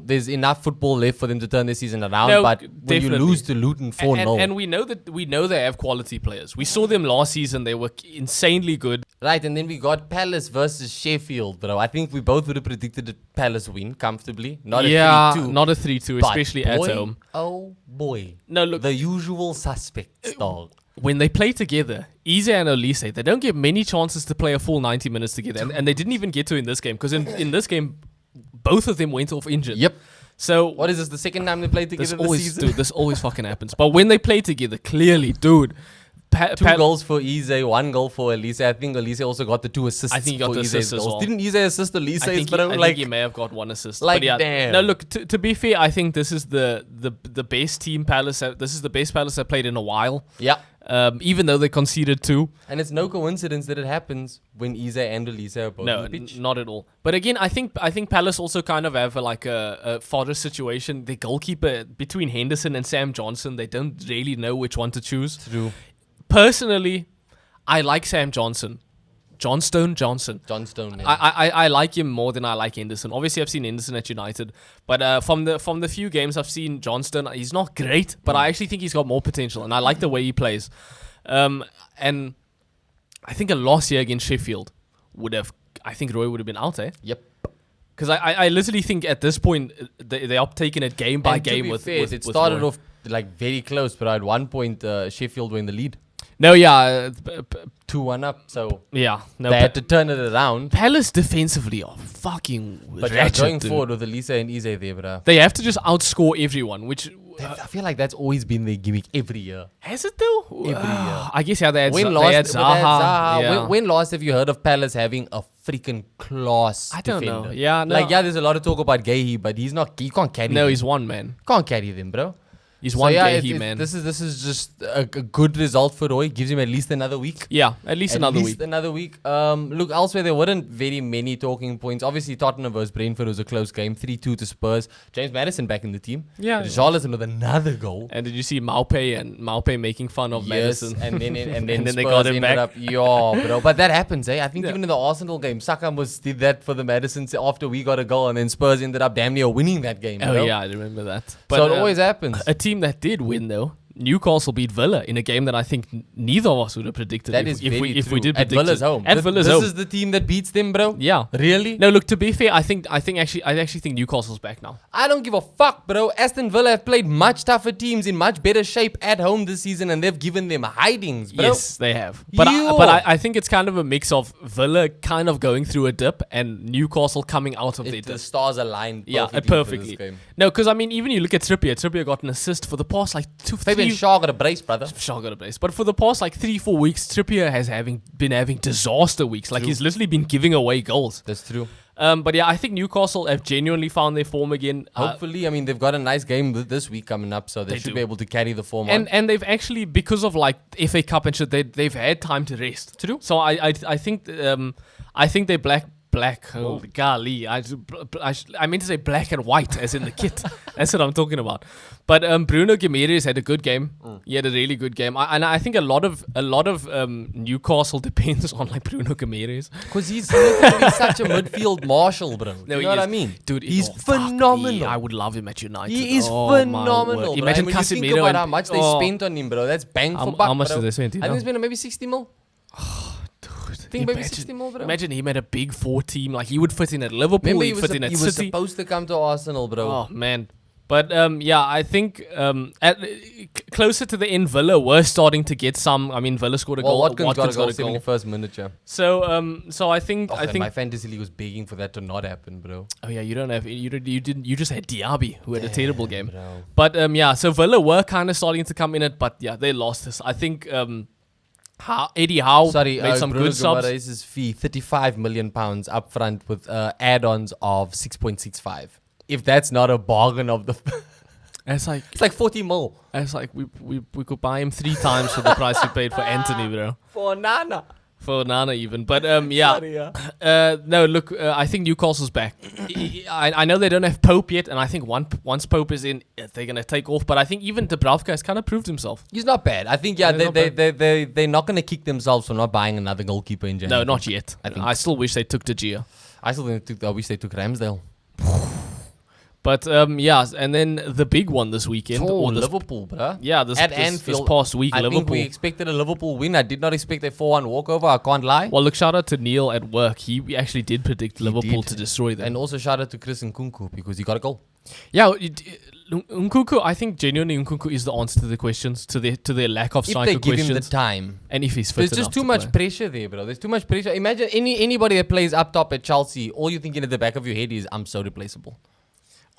[SPEAKER 1] there's enough football left for them to turn their season around.
[SPEAKER 2] No,
[SPEAKER 1] but when you
[SPEAKER 2] definitely.
[SPEAKER 1] lose to Luton 4-0.
[SPEAKER 2] And we know they have quality players. We saw them last season. They were insanely good.
[SPEAKER 1] Right, and then we got Palace versus Sheffield, bro. I think we both would have predicted a Palace win comfortably. Not a 3-2.
[SPEAKER 2] Not a 3-2,
[SPEAKER 1] But
[SPEAKER 2] especially
[SPEAKER 1] boy,
[SPEAKER 2] at home.
[SPEAKER 1] Oh, boy.
[SPEAKER 2] No, look.
[SPEAKER 1] The usual suspects, dog.
[SPEAKER 2] When they play together, Eze and Olise, they don't get many chances to play a full 90 minutes together. And they didn't even get to in this game. Because in this game, both of them went off injured.
[SPEAKER 1] Yep.
[SPEAKER 2] So
[SPEAKER 1] What is this, the second time they played together this season?
[SPEAKER 2] dude, this always fucking happens. But when they play together, clearly, dude.
[SPEAKER 1] 2 goals for Eze, 1 goal for Elise. I think Elise also got the 2 assists.
[SPEAKER 2] I think he got
[SPEAKER 1] for
[SPEAKER 2] the
[SPEAKER 1] Eze's
[SPEAKER 2] assists as
[SPEAKER 1] goals.
[SPEAKER 2] well.
[SPEAKER 1] Didn't Eze assist Elise?
[SPEAKER 2] I think,
[SPEAKER 1] bro?
[SPEAKER 2] I
[SPEAKER 1] Like,
[SPEAKER 2] think he may have got 1 assist.
[SPEAKER 1] like,
[SPEAKER 2] but yeah,
[SPEAKER 1] damn.
[SPEAKER 2] No, look. To be fair, I think this is the best team Palace. This is the best Palace have played in a while.
[SPEAKER 1] yeah.
[SPEAKER 2] Even though they conceded 2.
[SPEAKER 1] And it's no coincidence that it happens when Eze and Elise are both
[SPEAKER 2] No,
[SPEAKER 1] on the pitch.
[SPEAKER 2] not at all. But again, I think Palace also kind of have a fodder situation. The goalkeeper between Henderson and Sam Johnson, they don't really know which one to choose.
[SPEAKER 1] True.
[SPEAKER 2] Personally, I like Sam Johnson. Johnstone.
[SPEAKER 1] John Stone. Yeah.
[SPEAKER 2] I like him more than I like Henderson. Obviously, I've seen Henderson at United, but from the few games I've seen Johnstone, he's not great, but I actually think he's got more potential, and I like the way he plays. And I think a loss here against Sheffield I think Roy would have been out, eh?
[SPEAKER 1] Yep.
[SPEAKER 2] Because I literally think at this point they are taking it game by
[SPEAKER 1] And to
[SPEAKER 2] game
[SPEAKER 1] be
[SPEAKER 2] with
[SPEAKER 1] fair,
[SPEAKER 2] with
[SPEAKER 1] it
[SPEAKER 2] with
[SPEAKER 1] started
[SPEAKER 2] Roy.
[SPEAKER 1] off like very close, but at one point Sheffield were in the lead.
[SPEAKER 2] No, yeah,
[SPEAKER 1] 2-1 up, so
[SPEAKER 2] yeah. No,
[SPEAKER 1] they had to turn it around.
[SPEAKER 2] Palace defensively are fucking
[SPEAKER 1] But yeah,
[SPEAKER 2] ratchet,
[SPEAKER 1] going
[SPEAKER 2] dude.
[SPEAKER 1] forward with Elise and Eze there, bro.
[SPEAKER 2] They have to just outscore everyone, which
[SPEAKER 1] I feel like that's always been their gimmick every year.
[SPEAKER 2] has it though?
[SPEAKER 1] Every year.
[SPEAKER 2] I guess yeah, they had
[SPEAKER 1] When
[SPEAKER 2] they had
[SPEAKER 1] last,
[SPEAKER 2] Zaha. Yeah.
[SPEAKER 1] when last have you heard of Palace having a freaking class
[SPEAKER 2] I don't
[SPEAKER 1] defender?
[SPEAKER 2] know. Yeah, no.
[SPEAKER 1] Like, yeah, there's a lot of talk about Gahey, but he can't carry
[SPEAKER 2] No,
[SPEAKER 1] them.
[SPEAKER 2] he's one man.
[SPEAKER 1] Can't carry them, bro.
[SPEAKER 2] He's
[SPEAKER 1] So
[SPEAKER 2] one
[SPEAKER 1] yeah,
[SPEAKER 2] Gahey man.
[SPEAKER 1] This is just a good result for Roy. Gives him at least another week.
[SPEAKER 2] Yeah, at least another week.
[SPEAKER 1] Another week. Look, elsewhere there weren't very many talking points. Obviously, Tottenham versus Brentford was a close game, 3-2 to Spurs. James Maddison back in the team.
[SPEAKER 2] Yeah.
[SPEAKER 1] Richarlison with another goal.
[SPEAKER 2] And did you see Maupe making fun of
[SPEAKER 1] Yes,
[SPEAKER 2] Madison?
[SPEAKER 1] and then
[SPEAKER 2] And then
[SPEAKER 1] Spurs
[SPEAKER 2] they got him
[SPEAKER 1] ended
[SPEAKER 2] back.
[SPEAKER 1] up, yeah, bro. But that happens, eh? I think
[SPEAKER 2] Yeah.
[SPEAKER 1] even in the Arsenal game, Saka did that for the Madisons after we got a goal, and then Spurs ended up damn near winning that game.
[SPEAKER 2] Oh
[SPEAKER 1] bro.
[SPEAKER 2] yeah, I remember that.
[SPEAKER 1] So it always happens.
[SPEAKER 2] a team that did win though, Newcastle beat Villa in a game that I think neither of us would have predicted.
[SPEAKER 1] That
[SPEAKER 2] if
[SPEAKER 1] is very
[SPEAKER 2] we
[SPEAKER 1] true.
[SPEAKER 2] did
[SPEAKER 1] At
[SPEAKER 2] predict
[SPEAKER 1] Villa's
[SPEAKER 2] it.
[SPEAKER 1] home.
[SPEAKER 2] At Villa's home.
[SPEAKER 1] This is the team that beats them, bro.
[SPEAKER 2] Yeah.
[SPEAKER 1] Really?
[SPEAKER 2] No, look. To be fair, I actually think Newcastle's back now.
[SPEAKER 1] I don't give a fuck, bro. Aston Villa have played much tougher teams in much better shape at home this season, and they've given them hidings, bro.
[SPEAKER 2] Yes, they have. But I think it's kind of a mix of Villa kind of going through a dip and Newcastle coming out of their
[SPEAKER 1] The
[SPEAKER 2] dip.
[SPEAKER 1] stars aligned
[SPEAKER 2] Perfectly.
[SPEAKER 1] For this game.
[SPEAKER 2] No, because I mean, even you look at Trippier. Trippier got an assist for the past like
[SPEAKER 1] Fabian Shaw got a brace, brother.
[SPEAKER 2] Shaw got a brace. But for the past like 3-4 weeks, Trippier has been having disaster weeks. Like he's literally been giving away goals.
[SPEAKER 1] That's true.
[SPEAKER 2] But yeah, I think Newcastle have genuinely found their form again.
[SPEAKER 1] Hopefully, I mean, they've got a nice game this week coming up, so they should be able to carry the form on.
[SPEAKER 2] And they've actually, because of like FA Cup and shit, they've had time to rest.
[SPEAKER 1] True.
[SPEAKER 2] So I think they're black. Oh, golly. I meant to say black and white, as in the kit. That's what I'm talking about. But Bruno Guimaraes had a good game. He had a really good game. And I think a lot of Newcastle depends on like Bruno Guimaraes.
[SPEAKER 1] Because he's literally such a midfield marshal, bro.
[SPEAKER 2] No,
[SPEAKER 1] you know what I mean?
[SPEAKER 2] Dude,
[SPEAKER 1] he's phenomenal.
[SPEAKER 2] I would love him at United.
[SPEAKER 1] He is phenomenal, bro.
[SPEAKER 2] Imagine
[SPEAKER 1] when you think
[SPEAKER 2] Casemiro
[SPEAKER 1] about how much they spent on him, bro. That's bang for buck,
[SPEAKER 2] how much
[SPEAKER 1] bro.
[SPEAKER 2] did they spend?
[SPEAKER 1] I think they spent maybe 60 mil. I think maybe 60 mil, bro.
[SPEAKER 2] Imagine him at a big 4 team. Like, he would fit in at Liverpool.
[SPEAKER 1] Remember,
[SPEAKER 2] he'd fit in at
[SPEAKER 1] he
[SPEAKER 2] City.
[SPEAKER 1] was supposed to come to Arsenal, bro.
[SPEAKER 2] Oh, man. But, yeah, I think closer to the end, Villa were starting to get some. I mean, Villa scored a goal.
[SPEAKER 1] Watkins got a goal 71st minute, yeah.
[SPEAKER 2] So I think...
[SPEAKER 1] my fantasy league was begging for that to not happen, bro.
[SPEAKER 2] Oh, yeah, you don't have... You just had Diaby, who had a terrible game.
[SPEAKER 1] Bro.
[SPEAKER 2] But, yeah, so Villa were kind of starting to come in it, but, yeah, they lost this. I think... Eddie Howe made some
[SPEAKER 1] Bruno
[SPEAKER 2] good subs.
[SPEAKER 1] Guimaraes' fee, £35 million up front with add-ons of 6.65. If that's not a bargain of the...
[SPEAKER 2] it's
[SPEAKER 1] like 40 mil.
[SPEAKER 2] It's like we could buy him 3 times for the price we paid for Anthony, bro.
[SPEAKER 1] For Nana.
[SPEAKER 2] For Nana even. But yeah.
[SPEAKER 1] Sorry, yeah.
[SPEAKER 2] No, look, I think Newcastle's back. I know they don't have Pope yet, and I think once Pope is in, they're going to take off. But I think even Dubravka has kind of proved himself.
[SPEAKER 1] He's not bad. I think, yeah, they're not going to kick themselves for not buying another goalkeeper in January.
[SPEAKER 2] No, not yet. I still wish they took De Gea.
[SPEAKER 1] I wish they took Ramsdale.
[SPEAKER 2] But yeah, and then the big one this weekend.
[SPEAKER 1] Liverpool, bro.
[SPEAKER 2] Yeah, this past week,
[SPEAKER 1] I
[SPEAKER 2] Liverpool.
[SPEAKER 1] think we expected a Liverpool win. I did not expect a 4-1 walkover. I can't lie.
[SPEAKER 2] Well, look, shout out to Neil at work. He actually did predict Liverpool to destroy them.
[SPEAKER 1] And also shout out to Chris Nkunku because he got a goal.
[SPEAKER 2] Yeah, Nkunku, I think genuinely Nkunku is the answer to the questions, to their lack of striker
[SPEAKER 1] questions. If they give
[SPEAKER 2] questions.
[SPEAKER 1] him the time.
[SPEAKER 2] And if he's fit
[SPEAKER 1] There's just too much pressure there, bro. There's too much pressure. Imagine anybody that plays up top at Chelsea, all you're thinking at the back of your head is, I'm so replaceable.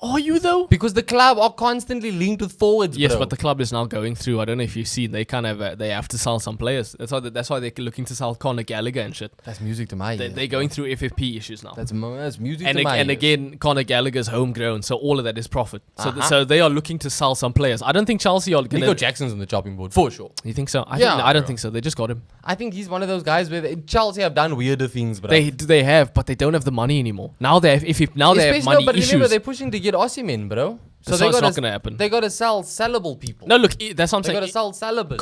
[SPEAKER 2] Are you though?
[SPEAKER 1] Because the club are constantly linked with forwards,
[SPEAKER 2] yes,
[SPEAKER 1] bro.
[SPEAKER 2] but the club is now going through. I don't know if you've seen. They kind of they have to sell some players. That's why they're looking to sell Conor Gallagher and shit.
[SPEAKER 1] That's music to my ears.
[SPEAKER 2] They're going through FFP issues now.
[SPEAKER 1] That's music to my ears.
[SPEAKER 2] And again, Conor Gallagher's homegrown, so all of that is profit. So they are looking to sell some players. I don't think Chelsea are going to.
[SPEAKER 1] Nico Jackson's on the chopping board for sure.
[SPEAKER 2] You think so? I don't think so. They just got him.
[SPEAKER 1] I think he's one of those guys where Chelsea have done weirder things, bro.
[SPEAKER 2] They have, but they don't have the money anymore. Now they have they have money
[SPEAKER 1] but
[SPEAKER 2] issues.
[SPEAKER 1] Remember, they're pushing to get Osimhen, bro.
[SPEAKER 2] So it's not going to happen.
[SPEAKER 1] They got to sell sellable people.
[SPEAKER 2] No, look, that's what I'm saying.
[SPEAKER 1] They got to sell sellable.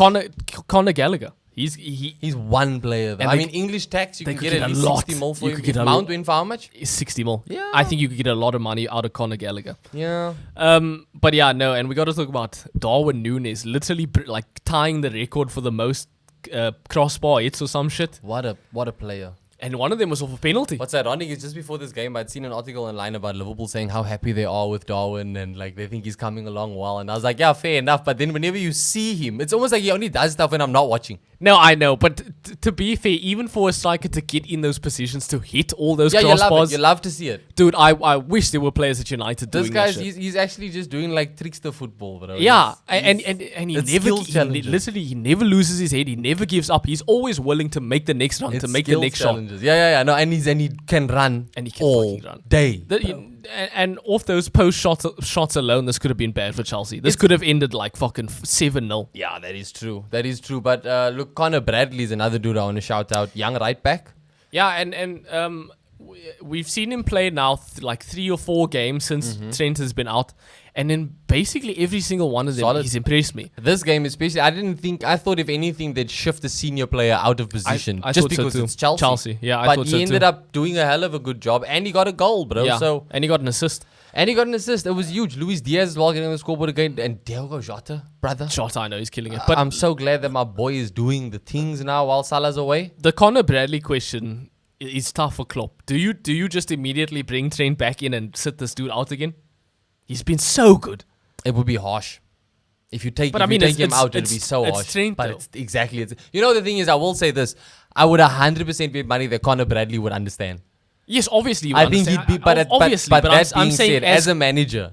[SPEAKER 2] Conor Gallagher. He's
[SPEAKER 1] one player, though. I mean, English tax, you could get at least 60 mil for him. Mount win for how much?
[SPEAKER 2] 60 mil.
[SPEAKER 1] Yeah.
[SPEAKER 2] I think you could get a lot of money out of Conor Gallagher.
[SPEAKER 1] Yeah.
[SPEAKER 2] But yeah, no, and we got to talk about Darwin Núñez literally like tying the record for the most crossbar hits or some shit.
[SPEAKER 1] What a player.
[SPEAKER 2] And one of them was off a penalty.
[SPEAKER 1] What's ironic is just before this game, I'd seen an article online about Liverpool saying how happy they are with Darwin and like they think he's coming along well. And I was like, yeah, fair enough. But then whenever you see him, it's almost like he only does stuff when I'm not watching.
[SPEAKER 2] No, I know. But to be fair, even for a striker to get in those positions to hit all those crossbars.
[SPEAKER 1] You love to see it.
[SPEAKER 2] Dude, I wish there were players at United doing that shit.
[SPEAKER 1] He's actually just doing like trickster football, bro.
[SPEAKER 2] Yeah, and he never loses his head. He never gives up. He's always willing to make the next run, to make the next shot.
[SPEAKER 1] Yeah. No, and he can run
[SPEAKER 2] and he can
[SPEAKER 1] all
[SPEAKER 2] run
[SPEAKER 1] day.
[SPEAKER 2] And off those post shots alone, this could have been bad for Chelsea. This could have ended like fucking 7-0.
[SPEAKER 1] Yeah, that is true. But look, Connor Bradley is another dude I want to shout out. Young right back.
[SPEAKER 2] Yeah, and we've seen him play now like 3 or 4 games since Trent has been out. And then basically every single one of them, he's impressed me.
[SPEAKER 1] This game especially, I thought if anything, they'd shift the senior player out of position.
[SPEAKER 2] I
[SPEAKER 1] just
[SPEAKER 2] because
[SPEAKER 1] so it's Chelsea.
[SPEAKER 2] Yeah,
[SPEAKER 1] but he ended up doing a hell of a good job. And he got a goal, bro.
[SPEAKER 2] Yeah,
[SPEAKER 1] So
[SPEAKER 2] and he got an assist.
[SPEAKER 1] And he got an assist. It was huge. Luis Diaz as well getting on the scoreboard again. And Diogo Jota, brother.
[SPEAKER 2] Jota, I know he's killing it. But
[SPEAKER 1] I'm so glad that my boy is doing the things now while Salah's away.
[SPEAKER 2] the Conor Bradley question is tough for Klopp. Do you just immediately bring Trent back in and sit this dude out again? He's been so good.
[SPEAKER 1] It would be harsh. If you take,
[SPEAKER 2] But
[SPEAKER 1] if
[SPEAKER 2] I mean,
[SPEAKER 1] you take him
[SPEAKER 2] it's-
[SPEAKER 1] out, it'd
[SPEAKER 2] it's-
[SPEAKER 1] be so
[SPEAKER 2] it's
[SPEAKER 1] harsh.
[SPEAKER 2] Trent,
[SPEAKER 1] But
[SPEAKER 2] though.
[SPEAKER 1] it's exactly. You know, the thing is, I will say this. I would 100% bet money that Conor Bradley would understand.
[SPEAKER 2] Yes, obviously.
[SPEAKER 1] I think he'd be, but
[SPEAKER 2] obviously.
[SPEAKER 1] but
[SPEAKER 2] But
[SPEAKER 1] that
[SPEAKER 2] I'm
[SPEAKER 1] being
[SPEAKER 2] saying,
[SPEAKER 1] said, as a manager,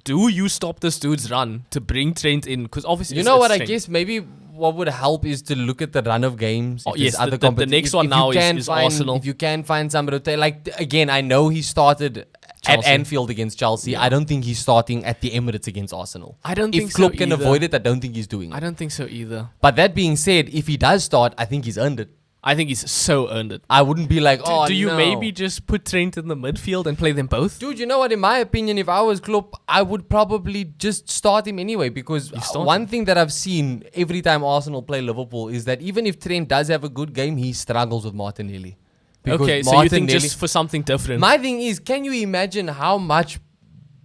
[SPEAKER 2] do you stop this dude's run to bring Trent in? Because obviously,
[SPEAKER 1] you know what? I guess maybe what would help is to look at the run of games.
[SPEAKER 2] Oh,
[SPEAKER 1] If there's
[SPEAKER 2] yes,
[SPEAKER 1] other
[SPEAKER 2] the next one now is Arsenal.
[SPEAKER 1] If you can find somebody to like again, I know he started
[SPEAKER 2] Chelsea.
[SPEAKER 1] at Anfield against Chelsea.
[SPEAKER 2] Yeah.
[SPEAKER 1] I don't think he's starting at the Emirates against Arsenal.
[SPEAKER 2] I don't
[SPEAKER 1] If
[SPEAKER 2] think
[SPEAKER 1] Klopp
[SPEAKER 2] so
[SPEAKER 1] can
[SPEAKER 2] either.
[SPEAKER 1] avoid it, I don't think he's doing
[SPEAKER 2] I
[SPEAKER 1] it.
[SPEAKER 2] don't think so either.
[SPEAKER 1] But that being said, if he does start, I think he's earned it.
[SPEAKER 2] I think he's so earned it.
[SPEAKER 1] I wouldn't be like, oh,
[SPEAKER 2] Do you
[SPEAKER 1] no.
[SPEAKER 2] maybe just put Trent in the midfield and play them both?
[SPEAKER 1] Dude, you know what? In my opinion, if I was Klopp, I would probably just start him anyway. Because
[SPEAKER 2] start
[SPEAKER 1] one thing that I've seen every time Arsenal play Liverpool is that even if Trent does have a good game, he struggles with Martinelli. Because
[SPEAKER 2] Okay, so you think
[SPEAKER 1] Martinelli-
[SPEAKER 2] just for something different?
[SPEAKER 1] My thing is, can you imagine how much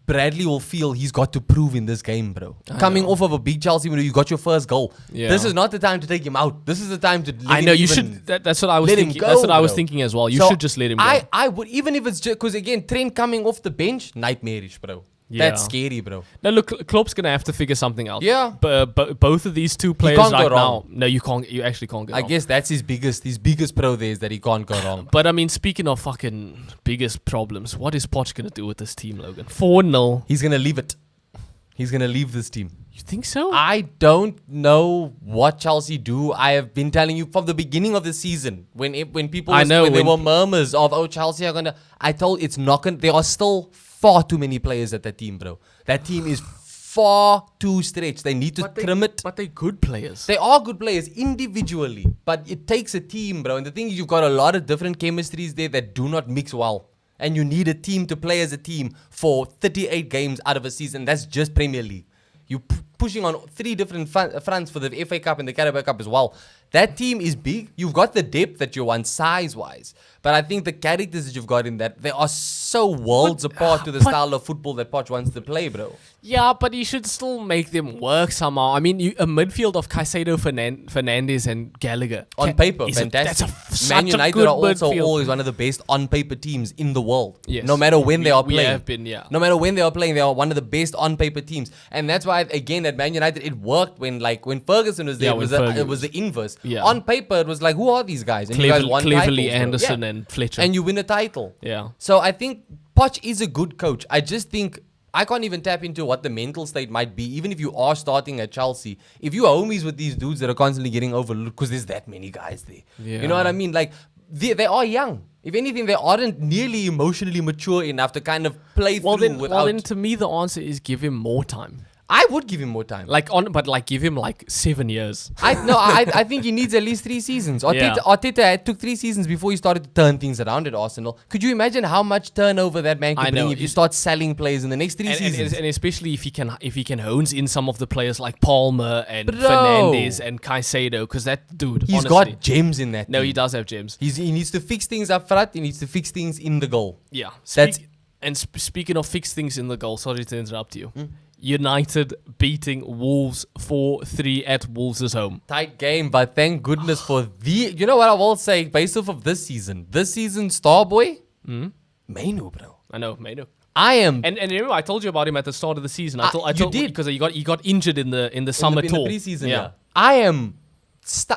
[SPEAKER 1] Bradley will feel he's got to prove in this game, bro? Coming off of a big Chelsea win, you got your first goal.
[SPEAKER 2] Yeah.
[SPEAKER 1] This is not the time to take him out. This is the time to let
[SPEAKER 2] I
[SPEAKER 1] him
[SPEAKER 2] know you
[SPEAKER 1] even-
[SPEAKER 2] should. That's what I was
[SPEAKER 1] let him
[SPEAKER 2] thinking.
[SPEAKER 1] go,
[SPEAKER 2] That's what I was
[SPEAKER 1] bro.
[SPEAKER 2] thinking as well. You
[SPEAKER 1] So
[SPEAKER 2] should just let him go.
[SPEAKER 1] I would, even if it's just because again, Trent coming off the bench, nightmarish, bro.
[SPEAKER 2] Yeah.
[SPEAKER 1] That's scary, bro.
[SPEAKER 2] Now look, Klopp's gonna have to figure something out.
[SPEAKER 1] Yeah.
[SPEAKER 2] But both of these two players
[SPEAKER 1] can't go
[SPEAKER 2] right now.
[SPEAKER 1] wrong.
[SPEAKER 2] No, you can't. You actually can't go
[SPEAKER 1] I
[SPEAKER 2] wrong.
[SPEAKER 1] guess that's his biggest pro there is that he can't go wrong.
[SPEAKER 2] But I mean, speaking of fucking biggest problems, what is Poch gonna do with this team, Logan? 4-0.
[SPEAKER 1] He's gonna leave it. He's gonna leave this team.
[SPEAKER 2] You think so?
[SPEAKER 1] I don't know what Chelsea do. I have been telling you from the beginning of the season when people when there were murmurs of Chelsea are gonna. I told it's not gonna. There are still far too many players at that team, bro. That team is far too stretched. They need to trim it.
[SPEAKER 2] But they're good players.
[SPEAKER 1] They are good players individually, but it takes a team, bro. And the thing is, you've got a lot of different chemistries there that do not mix well. And you need a team to play as a team for 38 games out of a season. That's just Premier League. You're pushing on 3 different fronts for the FA Cup and the Carabao Cup as well. That team is big. You've got the depth that you want size-wise. But I think the characters that you've got in that, they are so worlds apart to the style of football that Poch wants to play, bro.
[SPEAKER 2] Yeah, but you should still make them work somehow. I mean, a midfield of Caicedo, Fernandes, and Gallagher.
[SPEAKER 1] On paper, fantastic. Man United are also always one of the best on-paper teams in the world.
[SPEAKER 2] Yes.
[SPEAKER 1] No matter when they are playing.
[SPEAKER 2] We have been, yeah.
[SPEAKER 1] No matter when they are playing, they are one of the best on-paper teams. And that's why, again, at Man United, it worked when Ferguson was there.
[SPEAKER 2] Yeah,
[SPEAKER 1] it was the inverse.
[SPEAKER 2] Yeah.
[SPEAKER 1] On paper, it was like, who are these guys? And you guys won
[SPEAKER 2] Cleverly,
[SPEAKER 1] titles, bro.
[SPEAKER 2] Anderson,
[SPEAKER 1] Yeah.
[SPEAKER 2] and Fletcher.
[SPEAKER 1] And you win a title.
[SPEAKER 2] Yeah.
[SPEAKER 1] So I think Poch is a good coach. I just think I can't even tap into what the mental state might be, even if you are starting at Chelsea. If you're homies with these dudes that are constantly getting overlooked, because there's that many guys there.
[SPEAKER 2] Yeah.
[SPEAKER 1] You know what I mean? Like, they are young. If anything, they aren't nearly emotionally mature enough to kind of play through without...
[SPEAKER 2] Well, then to me, the answer is give him more time.
[SPEAKER 1] I would give him more time.
[SPEAKER 2] But give him 7 years.
[SPEAKER 1] I think he needs at least 3 seasons. Arteta took 3 seasons before he started to turn things around at Arsenal. Could you imagine how much turnover that man could bring if you start selling players in the next 3 seasons?
[SPEAKER 2] And especially if he can hones in some of the players like Palmer and Fernandes and Caicedo, because that dude,
[SPEAKER 1] He's
[SPEAKER 2] honestly,
[SPEAKER 1] got gems in that
[SPEAKER 2] No,
[SPEAKER 1] team.
[SPEAKER 2] he does have gems.
[SPEAKER 1] He needs to fix things up front. He needs to fix things in the goal.
[SPEAKER 2] Yeah.
[SPEAKER 1] And
[SPEAKER 2] speaking of fix things in the goal, sorry to interrupt you. United beating Wolves 4-3 at Wolves' home.
[SPEAKER 1] Tight game, but thank goodness for you know what I will say, based off of this season star boy, Mainu, bro.
[SPEAKER 2] I know, Mainu.
[SPEAKER 1] I am...
[SPEAKER 2] And remember, I told you about him at the start of the season. I told
[SPEAKER 1] you did.
[SPEAKER 2] Because he got injured in the summer
[SPEAKER 1] in
[SPEAKER 2] tour.
[SPEAKER 1] the preseason, yeah. I am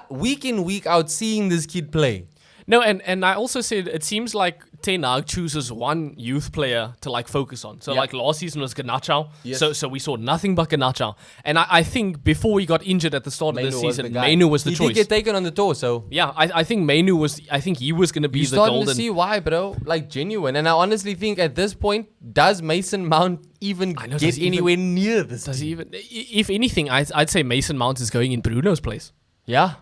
[SPEAKER 1] week in, week out seeing this kid play.
[SPEAKER 2] No, and I also said it seems like Ten Hag chooses one youth player to focus on. So last season was Garnacho.
[SPEAKER 1] Yes.
[SPEAKER 2] So we saw nothing but Garnacho. And I think before he got injured at the start of the season, Mainu was the choice.
[SPEAKER 1] He did get taken on the tour, so...
[SPEAKER 2] Yeah, I think Mainu was... I think he was going to be
[SPEAKER 1] You're
[SPEAKER 2] the
[SPEAKER 1] starting
[SPEAKER 2] golden...
[SPEAKER 1] to see why, bro. Genuine. And I honestly think at this point, does Mason Mount even get anywhere near this
[SPEAKER 2] Does
[SPEAKER 1] team?
[SPEAKER 2] he even... If anything, I'd say Mason Mount is going in Bruno's place.
[SPEAKER 1] Yeah.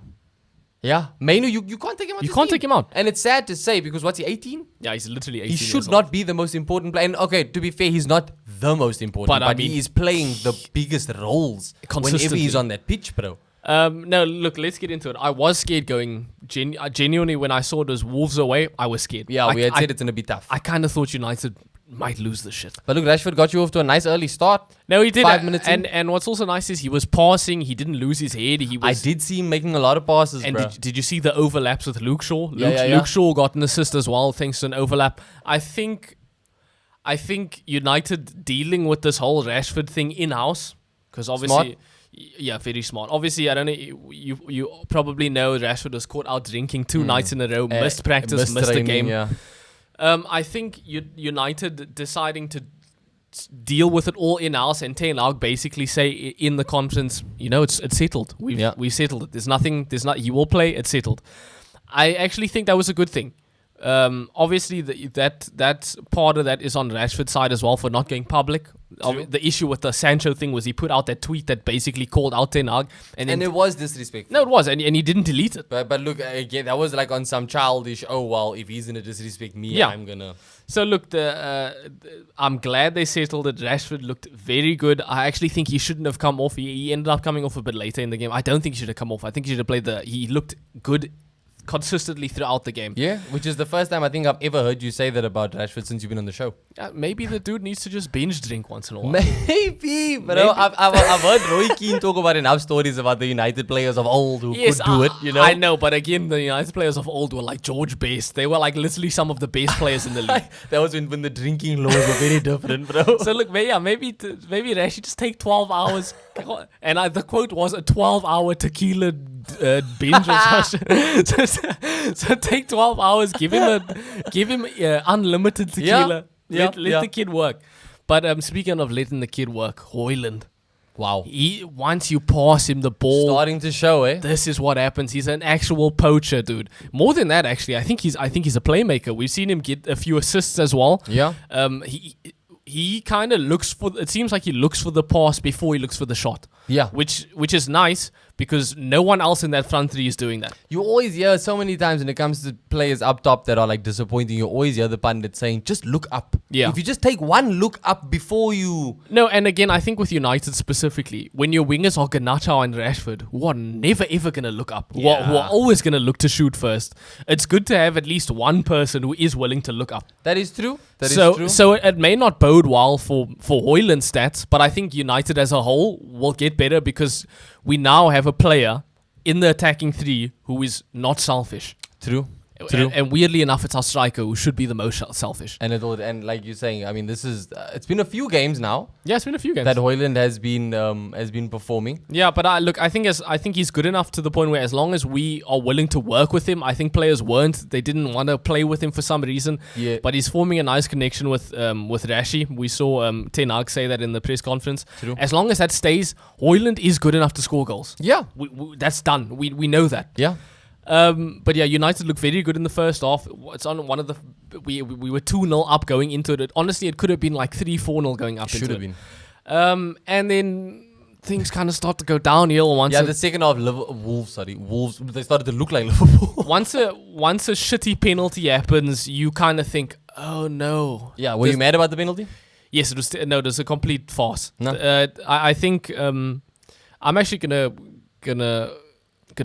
[SPEAKER 1] Yeah. Mainu, you can't take him out.
[SPEAKER 2] You can't take him out.
[SPEAKER 1] And it's sad to say, because what's he, 18?
[SPEAKER 2] Yeah, he's literally 18
[SPEAKER 1] He should not be the most important player. And okay, to be fair, he's not the most important,
[SPEAKER 2] But
[SPEAKER 1] but
[SPEAKER 2] I mean,
[SPEAKER 1] he is playing the biggest roles whenever
[SPEAKER 2] consistently.
[SPEAKER 1] he's on that pitch, bro.
[SPEAKER 2] No, look, let's get into it. I was scared going... genuinely, when I saw it was Wolves away, I was scared.
[SPEAKER 1] Yeah, we had said it's going to be tough.
[SPEAKER 2] I kind of thought United might lose the shit.
[SPEAKER 1] But look, Rashford got you off to a nice early start.
[SPEAKER 2] No, he did.
[SPEAKER 1] 5 minutes in.
[SPEAKER 2] And what's also nice is he was passing. He didn't lose his head.
[SPEAKER 1] I did see him making a lot of passes,
[SPEAKER 2] And
[SPEAKER 1] bro.
[SPEAKER 2] did you see the overlaps with Luke Shaw?
[SPEAKER 1] Yeah.
[SPEAKER 2] Luke Shaw got an assist as well thanks to an overlap. I think United dealing with this whole Rashford thing in-house, because obviously...
[SPEAKER 1] Smart.
[SPEAKER 2] Yeah, very smart. Obviously, I don't know. You probably know Rashford was caught out drinking 2 nights in a row, missed practice, missed a game.
[SPEAKER 1] Yeah.
[SPEAKER 2] I think United deciding to deal with it all in-house, and Ten Hag basically say in the conference, it's settled. We've settled it. There's nothing. He will play. It's settled. I actually think that was a good thing. Obviously, that part of that is on Rashford's side as well for not going public. The issue with the Sancho thing was he put out that tweet that basically called out Ten Hag,
[SPEAKER 1] and it was disrespectful.
[SPEAKER 2] No, it was, and he didn't delete it.
[SPEAKER 1] But look, again, that was like on some childish. Oh well, if he's gonna disrespect me, I'm gonna.
[SPEAKER 2] So look, I'm glad they settled it. Rashford looked very good. I actually think he shouldn't have come off. He ended up coming off a bit later in the game. I don't think he should have come off. I think he should have played he looked good consistently throughout the game.
[SPEAKER 1] Yeah, which is the first time I think I've ever heard you say that about Rashford since you've been on the show.
[SPEAKER 2] Maybe the dude needs to just binge drink once in a while.
[SPEAKER 1] Maybe, but I've heard Roy Keane talk about enough stories about the United players of old who could do it,
[SPEAKER 2] I know, but again, the United players of old were like George Best. They were like literally some of the best players in the league.
[SPEAKER 1] That was when the drinking laws were very different, bro.
[SPEAKER 2] So look, maybe Rashi just take 12 hours. And the quote was a 12-hour tequila binge or something. So take 12 hours, give him unlimited tequila. Let the kid work. But speaking of letting the kid work, Højlund.
[SPEAKER 1] Wow.
[SPEAKER 2] Once you pass him the ball,
[SPEAKER 1] starting to show,
[SPEAKER 2] this is what happens. He's an actual poacher, dude. More than that, actually, I think he's a playmaker. We've seen him get a few assists as well.
[SPEAKER 1] Yeah.
[SPEAKER 2] He kind of looks for. It seems like he looks for the pass before he looks for the shot.
[SPEAKER 1] Yeah.
[SPEAKER 2] Which is nice because no one else in that front three is doing that.
[SPEAKER 1] You always hear so many times when it comes to players up top that are like disappointing. You always hear the pundit saying, "Just look up."
[SPEAKER 2] Yeah.
[SPEAKER 1] If you just take one look up before you.
[SPEAKER 2] No, and again, I think with United specifically, when your wingers are Garnacho and Rashford, who are never ever gonna look up, who are always gonna look to shoot first, it's good to have at least one person who is willing to look up.
[SPEAKER 1] That is true. That is true.
[SPEAKER 2] So it may not bode well for Højlund's stats, but I think United as a whole will get better because we now have a player in the attacking three who is not selfish.
[SPEAKER 1] True.
[SPEAKER 2] And weirdly enough, it's our striker who should be the most selfish.
[SPEAKER 1] And like you're saying, I mean, this is it's been a few games now.
[SPEAKER 2] Yeah, it's been a few games
[SPEAKER 1] that Højlund has been performing.
[SPEAKER 2] Yeah, but I think he's good enough to the point where as long as we are willing to work with him, I think players weren't. They didn't want to play with him for some reason.
[SPEAKER 1] Yeah.
[SPEAKER 2] But he's forming a nice connection with Rashi. We saw Ten Hag say that in the press conference.
[SPEAKER 1] True.
[SPEAKER 2] As long as that stays, Højlund is good enough to score goals.
[SPEAKER 1] Yeah,
[SPEAKER 2] that's done. We know that.
[SPEAKER 1] Yeah.
[SPEAKER 2] But yeah, United looked very good in the first half. It's on one of the we were 2-0 up going into it. Honestly, it could have been like 3-4-0 going up.
[SPEAKER 1] Should have been.
[SPEAKER 2] And then things kind of start to go downhill once.
[SPEAKER 1] Yeah, the second half, Wolves. They started to look like Liverpool.
[SPEAKER 2] once a shitty penalty happens, you kind of think, oh no.
[SPEAKER 1] Yeah, were you mad about the penalty?
[SPEAKER 2] Yes, it was. No, it was a complete farce.
[SPEAKER 1] No.
[SPEAKER 2] I think I'm actually gonna